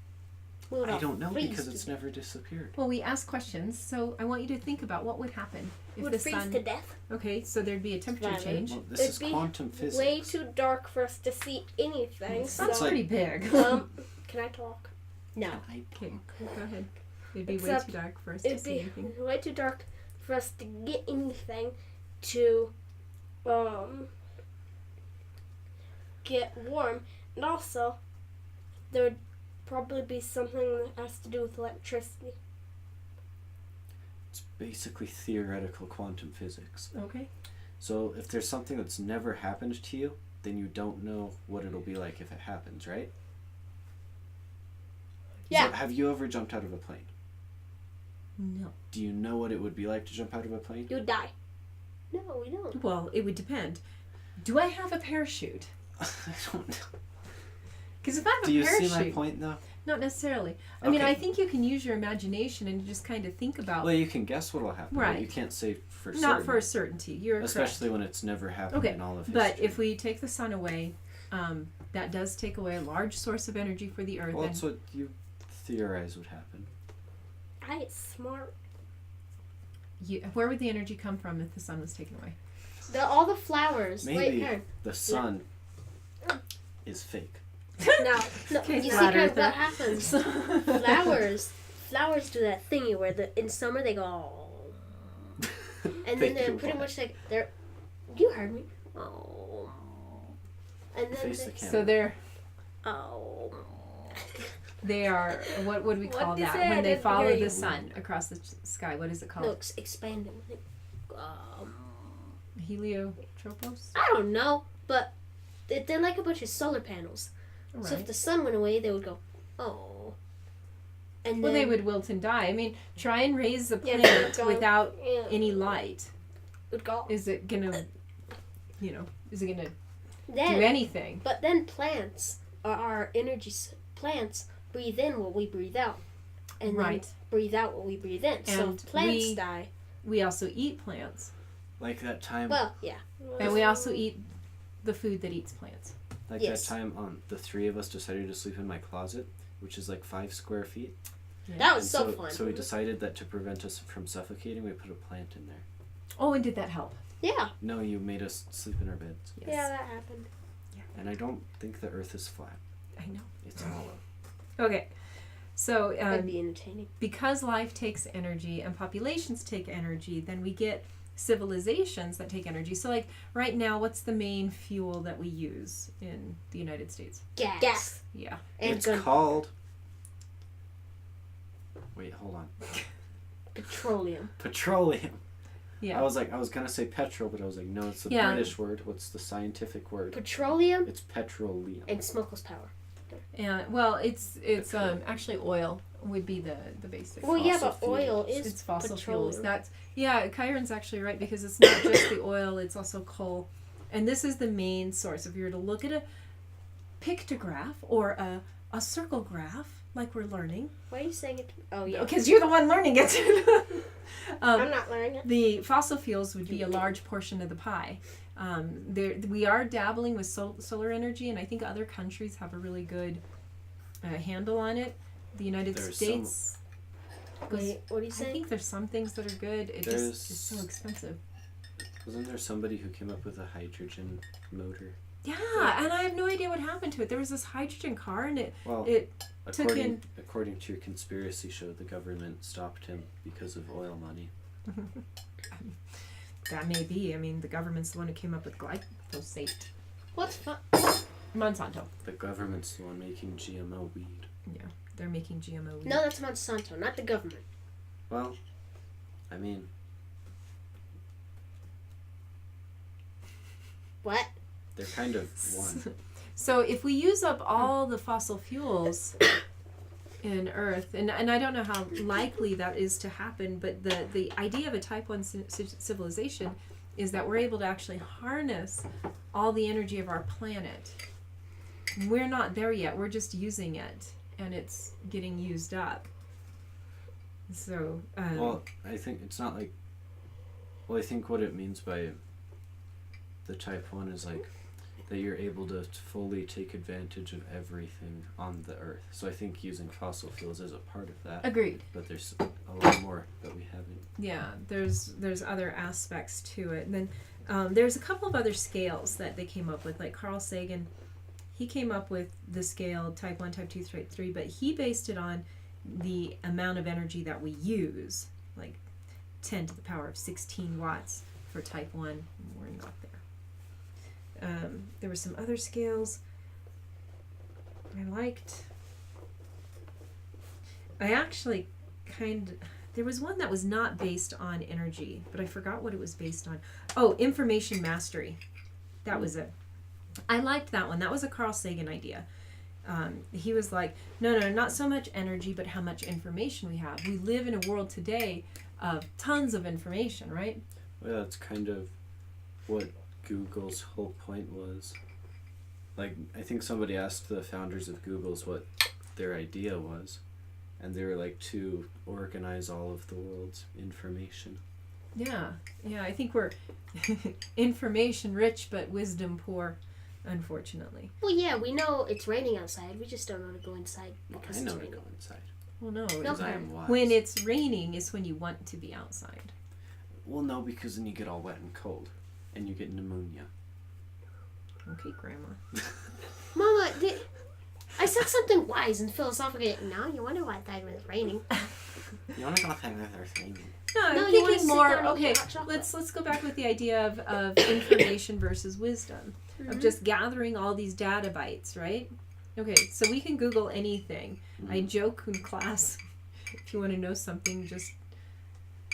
We would I all don't know freeze because to it's death. never disappeared. Well, we ask questions, so I want you to think about what would happen if Would the freeze sun... to death. Okay, so there'd be a temperature Violent. change. Well, this It'd is be quantum physics. Way too dark for us to see anything. Sun's So, pretty big. can I talk? No. Okay, go ahead. It'd be way Except too dark for us to It'd see be anything. way too dark for us to get anything to get warm, and also there would probably be something that has to do with electricity. It's basically theoretical quantum physics. Okay. So if there's something that's never happened to you, then you don't know what it'll be like if it happens, right? Yeah. So have you ever jumped out of a plane? No. Do you know what it would be like to jump out of a plane? You would die. No, we don't. Well, it would depend. Do I have a parachute? I don't know. Because if I have Do a you parachute... see my point though? Not necessarily. I mean, Okay. I think you can use your imagination and just kind of think about... Well, you can guess what'll happen, but Right. you can't say for certain. Not for a certainty. You're Especially when it's never happened Okay, in all of history. correct. But if we take the sun away, that does take away a large source of energy for the Earth. Well, and that's what you theorize would happen. I smart. where would the energy come from if the sun was taken away? All the flowers. Maybe Wait, Karen. the sun is fake. No. Okay, You see, flat Karen, earther. what happens? Flowers do that thingy where in summer they go, oh. And They then they're do pretty what? much like, you heard me. Oh. And then Face the they, camera. So they're... oh. They are, what would we What call did you that? say? I When they didn't follow hear the you. sun across the sky, what is it called? No, expanding. Heliotropos? I don't know, but they're like a bunch of solar panels. Right. So if the sun went away, they would go, oh. And Well, then they would wilt and die. I mean, try and raise a Yeah, plant don't- without Yeah. any light. Would go. Is it gonna, is it gonna then, do anything? But then plants are our plants breathe in what we breathe out. And Right. then breathe out what we breathe in. So And if plants we- die. We also eat plants. Like that time. Well, yeah. And we also eat the food that eats plants. Like Yes. that time the 3 of us decided to sleep in my closet, which is like 5 square feet. That was And so fun. So we decided that to prevent us from suffocating, we put a plant in there. Oh, and did that help? Yeah. No, you made us sleep in our beds. Yes. Yeah, that happened. And I don't think the earth is flat. I know. It's hollow. Okay. So, That'd be entertaining. because life takes energy and populations take energy, then we get civilizations that take energy. So like right now, what's the main fuel that we use in the United States? Gas. Yeah. And It's called. Wait, hold on. petroleum. Petroleum. Yeah. I was gonna say petrol, but I was like, no, it's the Yeah. British word. What's the scientific word? Petroleum It's petroleum. and smokeless power. And well, it's actually oil would be the basic. Well, yeah, Fossil but oil fuels. is It's fossil petroleum. fuels. That's Kyron's actually right because it's not just the oil; it's also coal, and this is the main source. If you were to look at a pictograph or a circle graph, like we're learning, Why are you saying it? Oh, yeah. because you're the one learning it. I'm not learning it. The fossil fuels would be a large portion of the pie. We are dabbling with solar energy, and I think other countries have a really good handle on it. The United There's States. Wait, what do you I say? think there's some things that are good. It just is so expensive. Wasn't there somebody who came up with a hydrogen motor? Yeah, and I have no idea what happened to it. There was this hydrogen car, and it Well, took in. according to your conspiracy show, the government stopped him because of oil money. That may be. I mean, the government's the one who came up with glyphosate. What's fun? Monsanto. The government's the one making GMO weed. Yeah, they're making GMO weed. No, that's Monsanto, not the government. Well, I mean, What? they're kind of one. So if we use up all the fossil fuels in Earth, and I don't know how likely that is to happen, but the idea of a Type 1 civilization is that we're able to actually harness all the energy of our planet. We're not there yet. We're just using it, and it's getting used up. So, Well, I think it's not like. Well, I think what it means by the Type 1 is like that you're able to fully take advantage of everything on the Earth. So I think using fossil fuels is a part of that. agreed. But there's a lot more that we haven't. Yeah, there's other aspects to it. And then there's a couple of other scales that they came up with, like Carl Sagan. He came up with the scale Type 1, Type 2, Type 3, but he based it on the amount of energy that we use, like 10 to the power of 16 watts for Type 1. We're not there. There were some other scales I liked. I actually there was one that was not based on energy, but I forgot what it was based on. Oh, information mastery. That was it. I liked that one. That was a Carl Sagan idea. He was like, no, not so much energy, but how much information we have. We live in a world today of tons of information, right? Well, that's kind of what Google's whole point was. Like, I think somebody asked the founders of Google's what their idea was, and they were like to organize all of the world's information. Yeah, I think we're information rich but wisdom poor, unfortunately. Well, yeah, we know it's raining outside. We just don't know to go inside Well, because I know it's to raining. go inside. Well, no, Because I Okay. am wise. when it's raining is when you want to be outside. Well, no, because then you get all wet and cold, and you get pneumonia. Okay, Grandma. Mama, I said something wise and philosophical. Now you wonder why it was raining. You want to go outside when there's raining? No, I'm No, you wanna thinking sit more. down and Okay, eat hot chocolate. let's go back with the idea of information versus wisdom, of just gathering all these data bytes, right? Okay, so we can Google anything. I joke in class, if you want to know something, just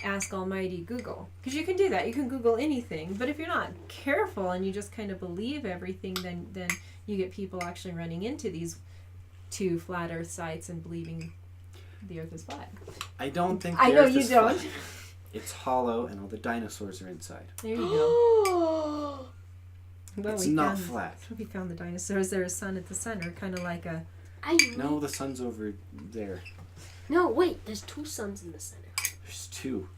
ask Almighty Google, because you can do that. You can Google anything, but if you're not careful and you just kind of believe everything, then you get people actually running into these two flat Earth sites and believing the Earth is flat. I don't think I the know Earth you is don't. flat. It's hollow, and all the dinosaurs are inside. There you go. Well, It's we not found, flat. We found the dinosaurs. There's a sun at the center, kind of like a. No, the sun's over there. No, wait. There's two suns in the center. There's two.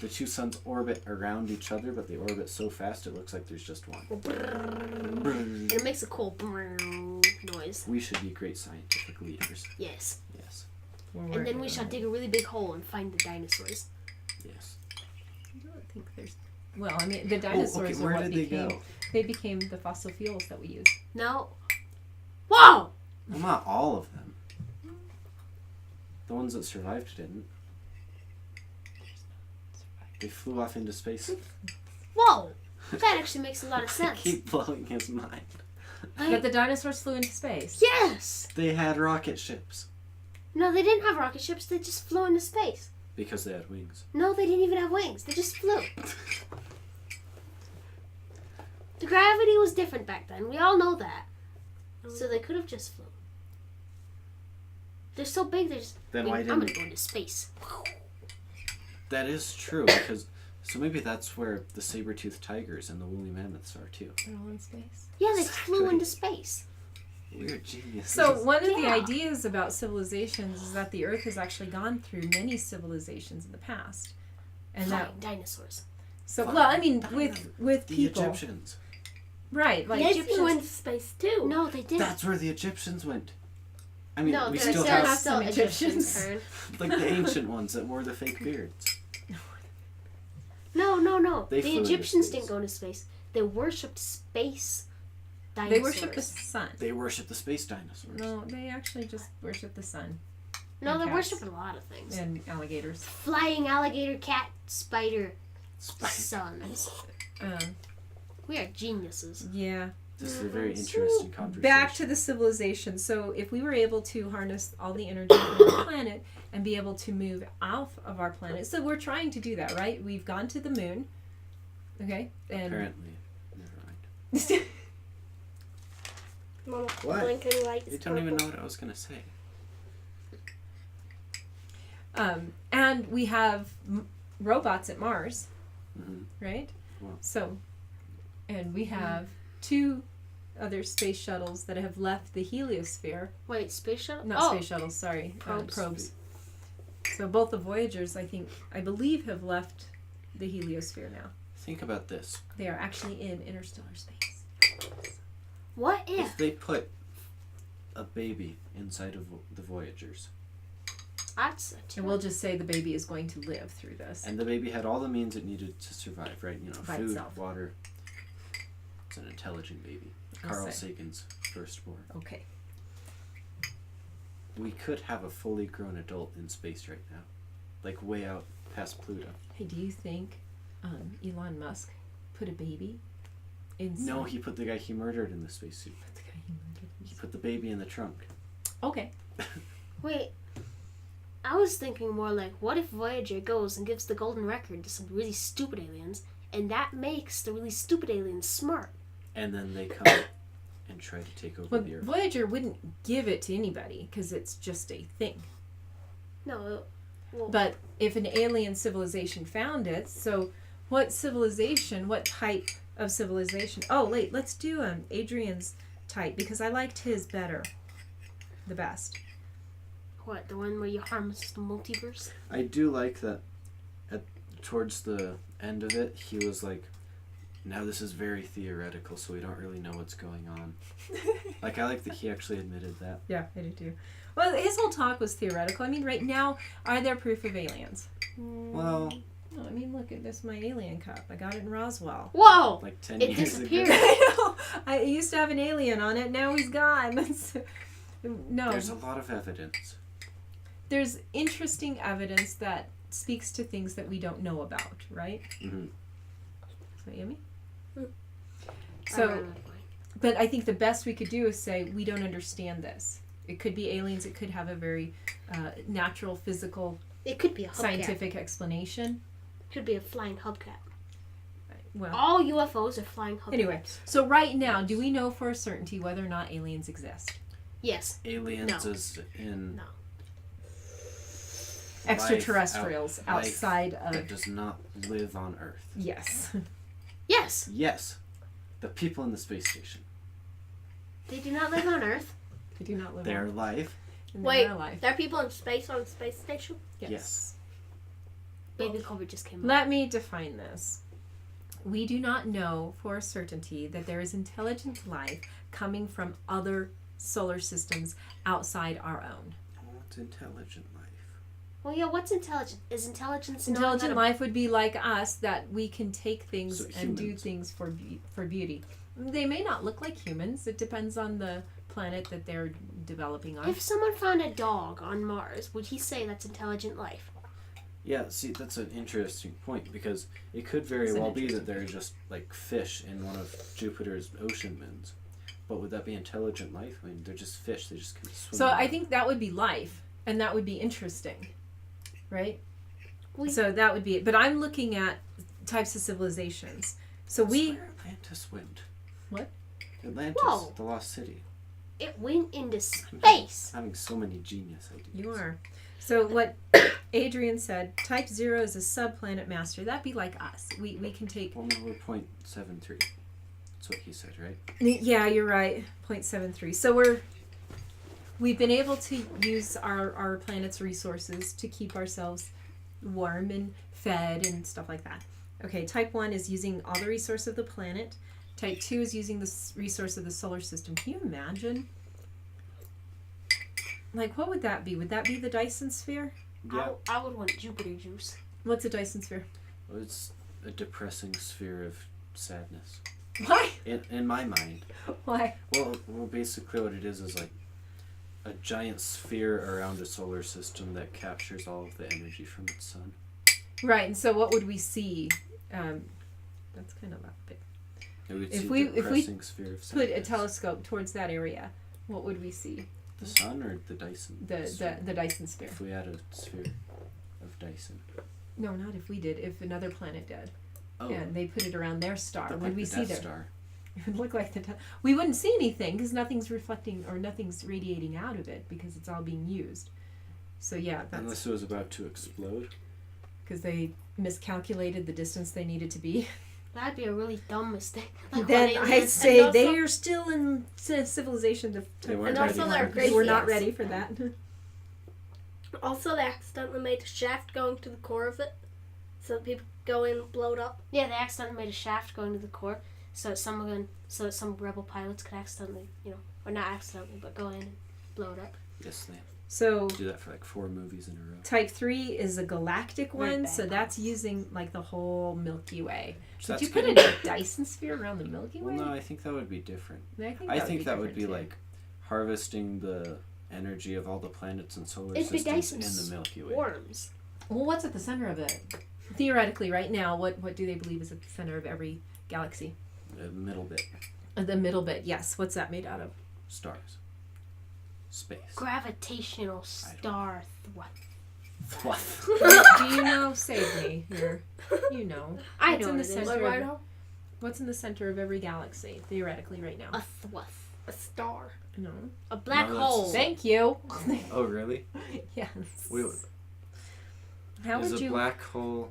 The two suns orbit around each other, but they orbit so fast it looks like there's just one. And it makes a cool noise. We should be great scientific leaders. Yes. Yes. And then we shall dig a really big hole and find the dinosaurs. Yes. I don't think there's. Well, I mean, the dinosaurs are where what did they became. go? They became the fossil fuels that we use. No. Whoa! Well, not all of them. The ones that survived didn't. They flew off into space. Whoa! That actually makes a lot of sense. Keep blowing his mind. But the dinosaurs flew into space. Yes! They had rocket ships No, they didn't have rocket ships. They just flew into space. because they had wings. No, they didn't even have wings. They just flew. The gravity was different back then. We all know that. So they could have just flew. They're so big, they're just... Then I'm why going didn't? to go into space. That is true because. So maybe that's where the saber-toothed tigers and the woolly mammoths are too. They're all in space. Yeah, they flew Exactly. into space. We're geniuses. So one of the Yeah. ideas about civilizations is that the Earth has actually gone through many civilizations in the past, and that Flying dinosaurs. so Flying well, I mean, dinosaurs. with the people, Egyptians. right? Like They Egyptians- flew into space too. No, they didn't. That's where the Egyptians went. I mean, no, we there still still have have some Egyptians. Kern. like the ancient ones that wore the fake beards. No. They The flew into Egyptians space. didn't go into space. They worshipped space they dinosaurs. worship the sun. They worship the space dinosaurs. No, they actually just worship the sun No, and they cats. worship a lot of things. and alligators. Flying alligator, cat, spider, Spice. suns. Um, We are geniuses. yeah. This is a very interesting conversation. Back to the civilization. So if we were able to harness all the energy from our planet and be able to move off of our planet, so we're trying to do that, right? We've gone to the moon, okay, and Apparently. Never mind. Mama, What? blinking light You is don't even purple. know what I was gonna say. and we have robots at Mars, Mhm. right? Wow. So, and we have 2 other space shuttles that have left the heliosphere. Wait, space shuttle? Not oh, space shuttles, sorry, Probes. probes. So both the Voyagers, I believe, have left the heliosphere now. Think about this. They are actually in interstellar space. what If if? they put a baby inside of the Voyagers, That's And we'll just say the baby is going to live through this. and the baby had all the means it needed to survive, right? You know, By food, itself. water. It's an intelligent baby. I'll Carl say. Sagan's firstborn. Okay. We could have a fully grown adult in space right now, like way out past Pluto. Hey, do you think Elon Musk put a baby inside? No, he put the guy he murdered in the spacesuit. Put the guy he murdered. He put the baby in the trunk. Okay. Wait, I was thinking more like, what if Voyager goes and gives the golden record to some really stupid aliens, and that makes the really stupid aliens smart? And then they come and try to take over Well, the Earth. Voyager wouldn't give it to anybody because it's just a thing. No, well, But if an alien civilization found it, so what type of civilization? Oh, wait, let's do Adrian's type because I liked his better. The best. what, the one where you harness the multiverse? I do like that towards the end of it, he was like, now this is very theoretical, so we don't really know what's going on. Like, I like that he actually admitted that. Yeah, I do too. Well, his whole talk was theoretical. I mean, right now, are there proof of aliens? Well, No, I mean, look at this, my alien cup. I got it in Roswell. Whoa! like 10 It years disappeared. ago. I know. I used to have an alien on it. Now he's gone. No. There's a lot of evidence. There's interesting evidence that speaks to things that we don't know about, right? Mhm. Is that yummy? I So, ran out of mine. but I think the best we could do is say we don't understand this. It could be aliens. It could have a very natural, physical, It could be a hubcap. scientific explanation. It could be a flying hubcap. Well, All UFOs are flying hubcaps. anyway, so right now, do we know for a certainty whether or not aliens exist? Yes. Aliens No. is in No. Extraterrestrials life outside that of... does not live on Earth. Yes. Yes. Yes, the people in the space station. They do not live on Earth. They do not live Their on life. in Wait, their life. there are people in space on the space station? Yes. Baby Cobra just came out. Let me define this. We do not know for a certainty that there is intelligent life coming from other solar systems outside our own. What's intelligent life? Well, yeah, what's intelligent? Is intelligence knowing Intelligent how to- life would be like us, that we can take things So and do humans. things for beauty. They may not look like humans. It depends on the planet that they're developing on. If someone found a dog on Mars, would he say that's intelligent life? Yeah, see, that's an interesting point because it could very It's an well be that interesting they're just like fish in one of Jupiter's ocean moons. But would that be intelligent life? I mean, they're just fish. They just kind of swim. So I around. think that would be life, and that would be interesting, right? We- So that would be it. But I'm looking at types of civilizations. So That's we where Atlantis went. What? Atlantis, Whoa. the lost city. It went into space. Having so many genius ideas. You are. So what Adrian said, type 0 is a subplanet master. That'd be like us. We can take... Well, no, we're 0.73. That's what he said, right? Yeah, you're right. 0.73. So we've been able to use our planet's resources to keep ourselves warm and fed and stuff like that. Okay, type 1 is using all the resource of the planet. Type 2 is using the resource of the solar system. Can you imagine? Like, what would that be? Would that be the Dyson sphere? Yeah. I would want Jupiter juice. What's a Dyson sphere? Well, it's a depressing sphere of sadness. Why? In my mind. Why? Well, basically what it is like a giant sphere around a solar system that captures all of the energy from its sun. Right, and so what would we see? That's kind of a bit. It would If see we- a if we depressing sphere of Put sadness. a telescope towards that area. What would we see? The sun or the Dyson? The Dyson sphere. If we had a sphere of Dyson. No, not if we did. If another planet did, Oh, and they put it around their star, but would like we the see Death their? Star. It would look like we wouldn't see anything because nothing's reflecting or nothing's radiating out of it because it's all being used. So yeah, that's Unless it was about to explode. because they miscalculated the distance they needed to be. That'd be a really dumb mistake. Like Then when I'd say also- they are still in civilization. They weren't And ready also for they're it. great We're not yes. ready for that. Also, they accidentally made a shaft going to the core of it, so that people go in and blow it up. Yeah, they accidentally made a shaft going to the core, so that some rebel pilots could accidentally, or not accidentally, but go in and blow it up. Yes, they So do that for like 4 movies in a row. type 3 is a galactic Very one, bad so that's using like the whole Milky Way. So Did that's you put good. a Dyson sphere around the Milky Way? Well, no, I think that would be different. I I think that would be different, too. like harvesting the energy of all the planets and solar It'd be systems Dyson's in the Milky Way. Worms. Well, what's at the center of it? Theoretically, right now, what do they believe is at the center of every galaxy? The middle bit. The middle bit, yes. What's that made out of? Stars. Space. Gravitational star. What? Do you know? Save me here. You know. I What's know in what the it is. center What do I of, know? What's in the center of every galaxy, theoretically, right now? A thwuff. A star. No. A black No, that's- hole. Thank you. Oh, really? Yes. Wait, How is would a you? black hole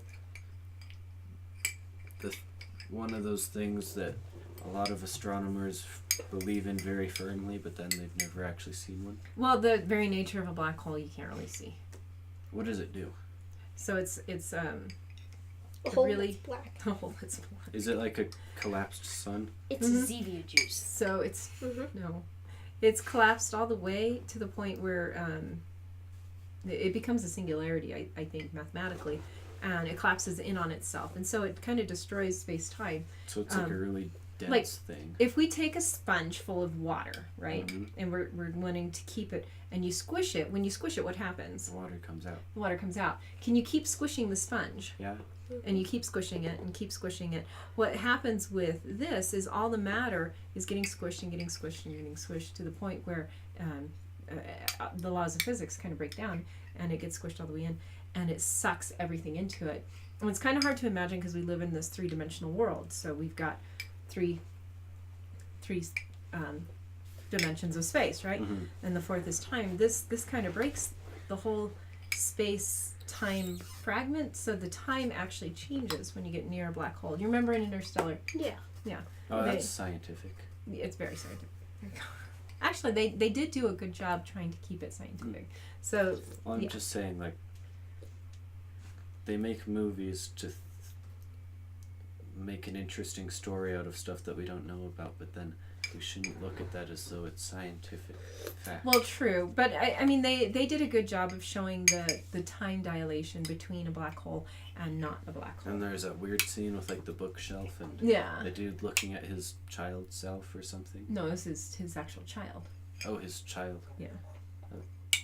one of those things that a lot of astronomers believe in very firmly, but then they've never actually seen one? Well, the very nature of a black hole you can't really see. What does it do? So it's A hole really- that's black. a hole that's black. Is it like a collapsed sun? It's Mhm. Zevia juice. So it's Mm-hmm. no, it's collapsed all the way to the point where it becomes a singularity. I think mathematically, and it collapses in on itself, and so it kind of destroys space time. So it's like a really dense like- thing. If we take a sponge full of water, right, Mhm. and we're wanting to keep it, and you squish it. When you squish it, what happens? The water comes out. The water comes out. Can you keep squishing the sponge? Yeah. And you keep squishing it and keep squishing it. What happens with this is all the matter is getting squished and getting squished and getting squished to the point where the laws of physics kind of break down and it gets squished all the way in and it sucks everything into it. And it's kind of hard to imagine because we live in this 3-dimensional world. So we've got three dimensions of space, right? Mhm. And the fourth is time. This kind of breaks the whole space time fragment, so the time actually changes when you get near a black hole. You remember in Interstellar? Yeah. Oh, They- that's scientific. It's very scientific. Actually, they did do a good job trying to keep it scientific. So Well, I'm Yeah. just saying, like, they make movies to make an interesting story out of stuff that we don't know about, but then we shouldn't look at that as though it's scientific fact. well, true, but I mean they did a good job of showing the time dilation between a black hole and not a black hole. And there's that weird scene with, like, the bookshelf and Yeah. the dude looking at his child self or something. No, this is his actual child. Oh, his child. Yeah.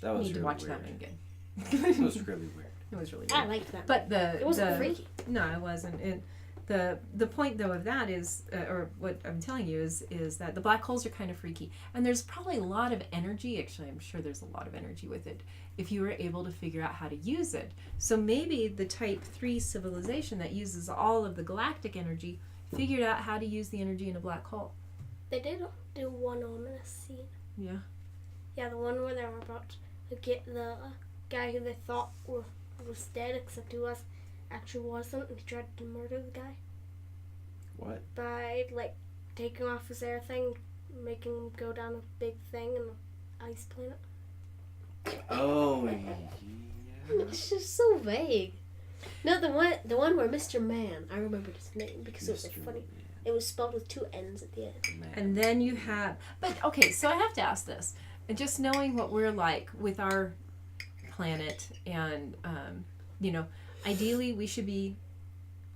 That was Need to really watch weird. that one again. It was really weird. It was really I weird. liked that. But It wasn't freaky. No, it wasn't. The point though of that is, or what I'm telling you is that the black holes are kind of freaky, and there's probably a lot of energy. Actually, I'm sure there's a lot of energy with it if you were able to figure out how to use it. So maybe the Type 3 civilization that uses all of the galactic energy figured out how to use the energy in a black hole. They did do one ominous scene. Yeah. Yeah, the one where they were about to get the guy who they thought was dead, except he actually wasn't, and he tried to murder the guy What? by taking off his air thing, making him go down a big thing in an ice planet. Oh, yeah. It's just so vague. No, the one where Mr. Man, I remembered his name because it was so Mr. funny. Man. It was spelled with 2 N's at the end. Man. And then you have, but okay, so I have to ask this, and just knowing what we're like with our planet, and ideally we should be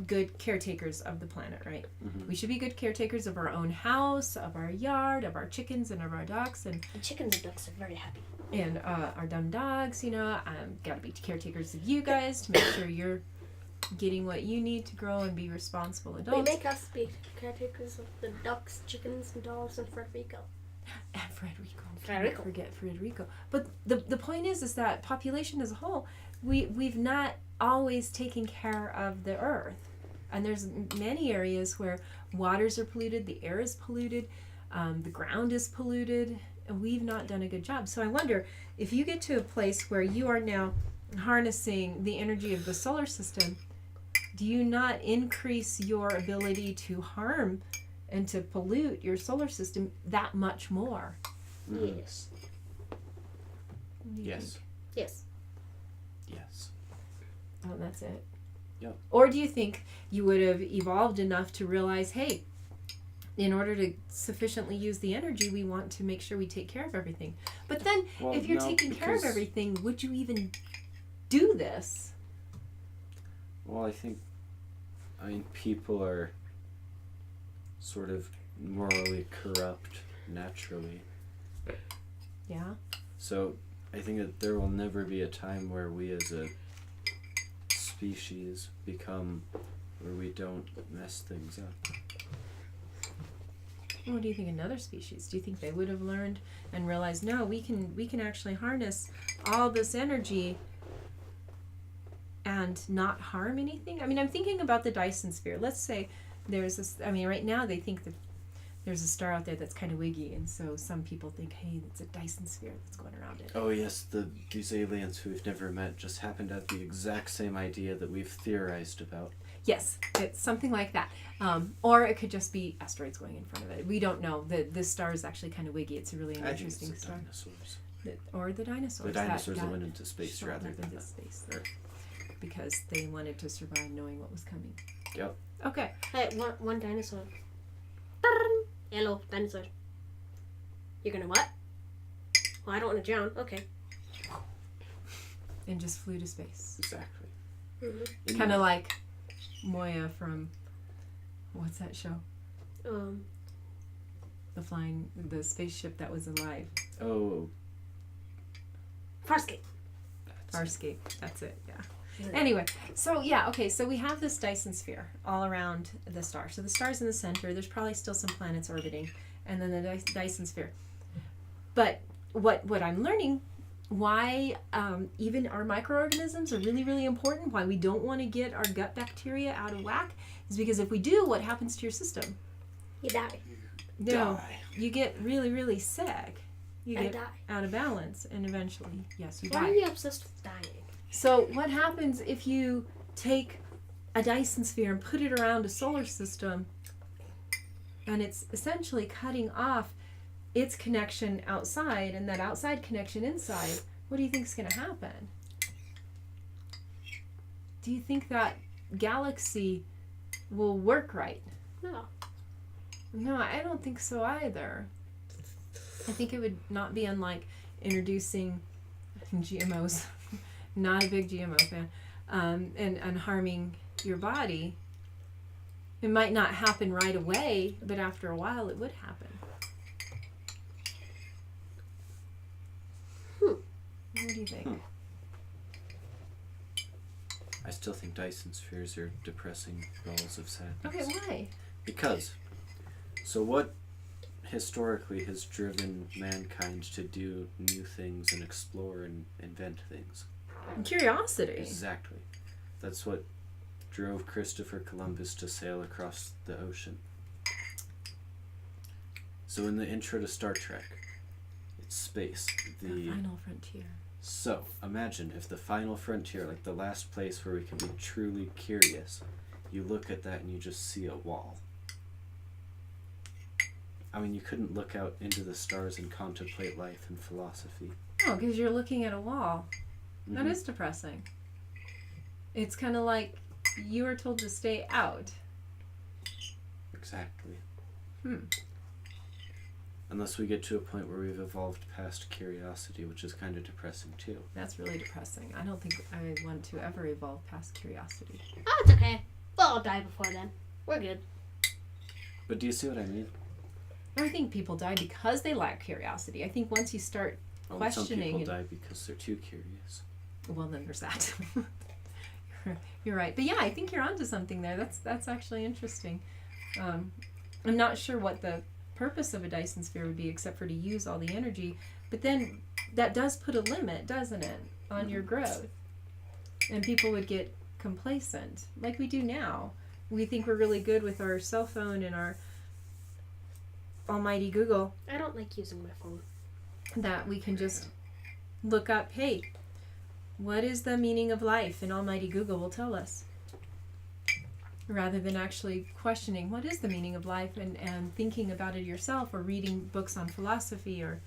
good caretakers of the planet, right? Mhm. We should be good caretakers of our own house, of our yard, of our chickens and of our ducks, and The chickens and ducks are very happy. our dumb dogs. Got to be caretakers of you guys to make sure you're getting what you need to grow and be responsible They adults. make us be caretakers of the ducks, chickens, and dogs, and Frederico. And Frederico. Frederico. Can't forget Frederico. But the point is that population as a whole, we've not always taken care of the earth. And there's many areas where waters are polluted, the air is polluted, the ground is polluted, and we've not done a good job. So I wonder if you get to a place where you are now harnessing the energy of the solar system, do you not increase your ability to harm and to pollute your solar system that much more? Mhm. Yes. What do you Yes. think? Yes. Yes. Oh, that's it? Yep. Or do you think you would have evolved enough to realize, hey, in order to sufficiently use the energy, we want to make sure we take care of everything. But then, Well, if you're no, taking care of because- everything, would you even do this? Well, I mean, people are sort of morally corrupt naturally. Yeah. So I think that there will never be a time where we as a species become where we don't mess things up. What do you think another species? Do you think they would have learned and realized, no, we can actually harness all this energy and not harm anything? I mean, I'm thinking about the Dyson sphere. Let's say there's this, I mean, right now they think that there's a star out there that's kind of wiggy, and so some people think, hey, it's a Dyson sphere that's going around it. Oh yes, these aliens who we've never met just happen to have the exact same idea that we've theorized about. Yes, it's something like that. Or it could just be asteroids going in front of it. We don't know. This star is actually kind of wiggy. It's a really I think interesting it's the star. dinosaurs. Or the dinosaurs. The dinosaurs that got went into space shot rather up than into the space Earth. because they wanted to survive knowing what was coming. Yep. Okay. Hey, one dinosaur. Hello, dinosaur. You're gonna what? Well, I don't want to drown. Okay. And just flew to space. Exactly. Mm-hmm. Kind of like Moya from, what's that show? The spaceship that was alive. Oh. Farscape. Farscape. That's it. Yeah. Anyway, so yeah, okay, so we have this Dyson sphere all around the star. So the star's in the center. There's probably still some planets orbiting, and then the Dyson sphere. But what I'm learning, why even our microorganisms are really, really important, why we don't want to get our gut bacteria out of whack, is because if we do, what happens to your system? You die. No, Die. you get really, really sick. You I get die. out of balance, and eventually, yes, you Why die. are you obsessed with dying? So what happens if you take a Dyson sphere and put it around a solar system, and it's essentially cutting off its connection outside and that outside connection inside? What do you think is going to happen? Do you think that galaxy will work right? No. No, I don't think so either. I think it would not be unlike introducing GMOs. Not a big GMO fan. And harming your body. It might not happen right away, but after a while it would happen. What do you think? I still think Dyson spheres are depressing balls of sadness. Okay, why? Because, so what historically has driven mankind to do new things and explore and invent things? Curiosity. Exactly. That's what drove Christopher Columbus to sail across the ocean. So in the intro to Star Trek, it's space. The final frontier. So imagine if the final frontier, like the last place where we can be truly curious, you look at that and you just see a wall. I mean, you couldn't look out into the stars and contemplate life and philosophy. Oh, because you're looking at a wall. Mhm. That is depressing. It's kind of like you are told to stay out. Exactly. Hmm. Unless we get to a point where we've evolved past curiosity, which is kind of depressing too. That's really depressing. I don't think I want to ever evolve past curiosity. Oh, it's okay. We'll all die before then. We're good. But do you see what I mean? I think people die because they lack curiosity. I think once you start Some questioning, people die because they're too curious. well, then there's that. You're right, but yeah, I think you're onto something there. That's actually interesting. I'm not sure what the purpose of a Dyson sphere would be, except for to use all the energy. But then that does put a limit, doesn't it, on your growth? And people would get complacent, like we do now. We think we're really good with our cell phone and our almighty Google, I don't like using my phone. that we can just look up, hey, what is the meaning of life? And almighty Google will tell us. Rather than actually questioning what is the meaning of life and thinking about it yourself, or reading books on philosophy, or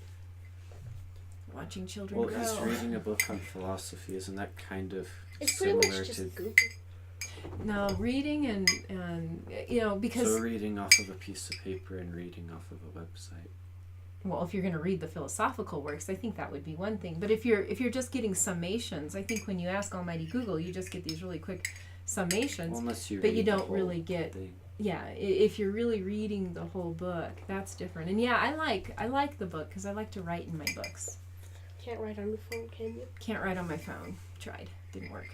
watching children Well, grow. because reading a book on philosophy, isn't that kind of It's pretty similar much to... just Google. No, reading and because So reading off of a piece of paper and reading off of a website. well, if you're going to read the philosophical works, I think that would be one thing. But if you're just getting summations, I think when you ask almighty Google, you just get these really quick summations. Well, unless you But read you the don't whole really get thing. yeah, if you're really reading the whole book, that's different. And yeah, I like the book because I like to write in my books. Can't write on your phone, can you? Can't write on my phone. Tried, didn't work.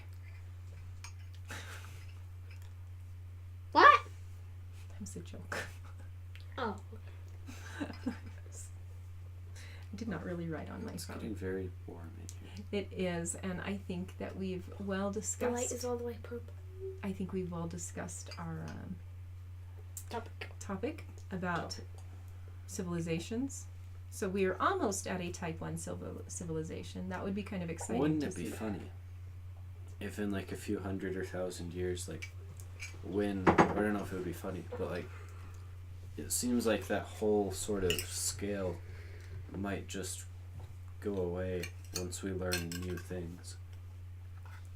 What? That was a joke. Oh. I did not really write on my It's phone. getting very warm in here. It is, and I think that we've well The discussed. light is all the way purple. I think we've well discussed our topic about civilizations. So we are almost at a Type 1 civilization. That would be kind of exciting. Wouldn't to it be see that. funny if in like a few hundred or thousand years, like when, I don't know if it would be funny, but like it seems like that whole sort of scale might just go away once we learn new things.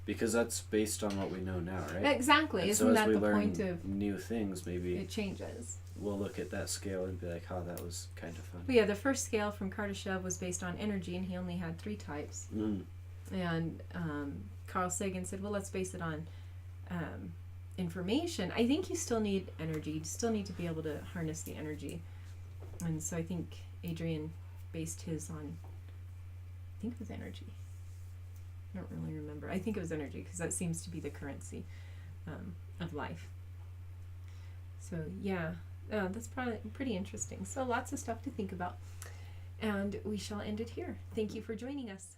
Because that's based on what we know now, right? Exactly. And Isn't so as that we the learn point of new things, maybe it changes? we'll look at that scale and be like, oh, that was kind of fun. But yeah, the first scale from Kardashev was based on energy, and he only had 3 types. And Carl Sagan said, well, let's base it on information. I think you still need energy. You still need to be able to harness the energy. And so I think Adrian based his on, I think it was energy. I don't really remember. I think it was energy because that seems to be the currency of life. So yeah, that's probably pretty interesting. So lots of stuff to think about. And we shall end it here. Thank you for joining us.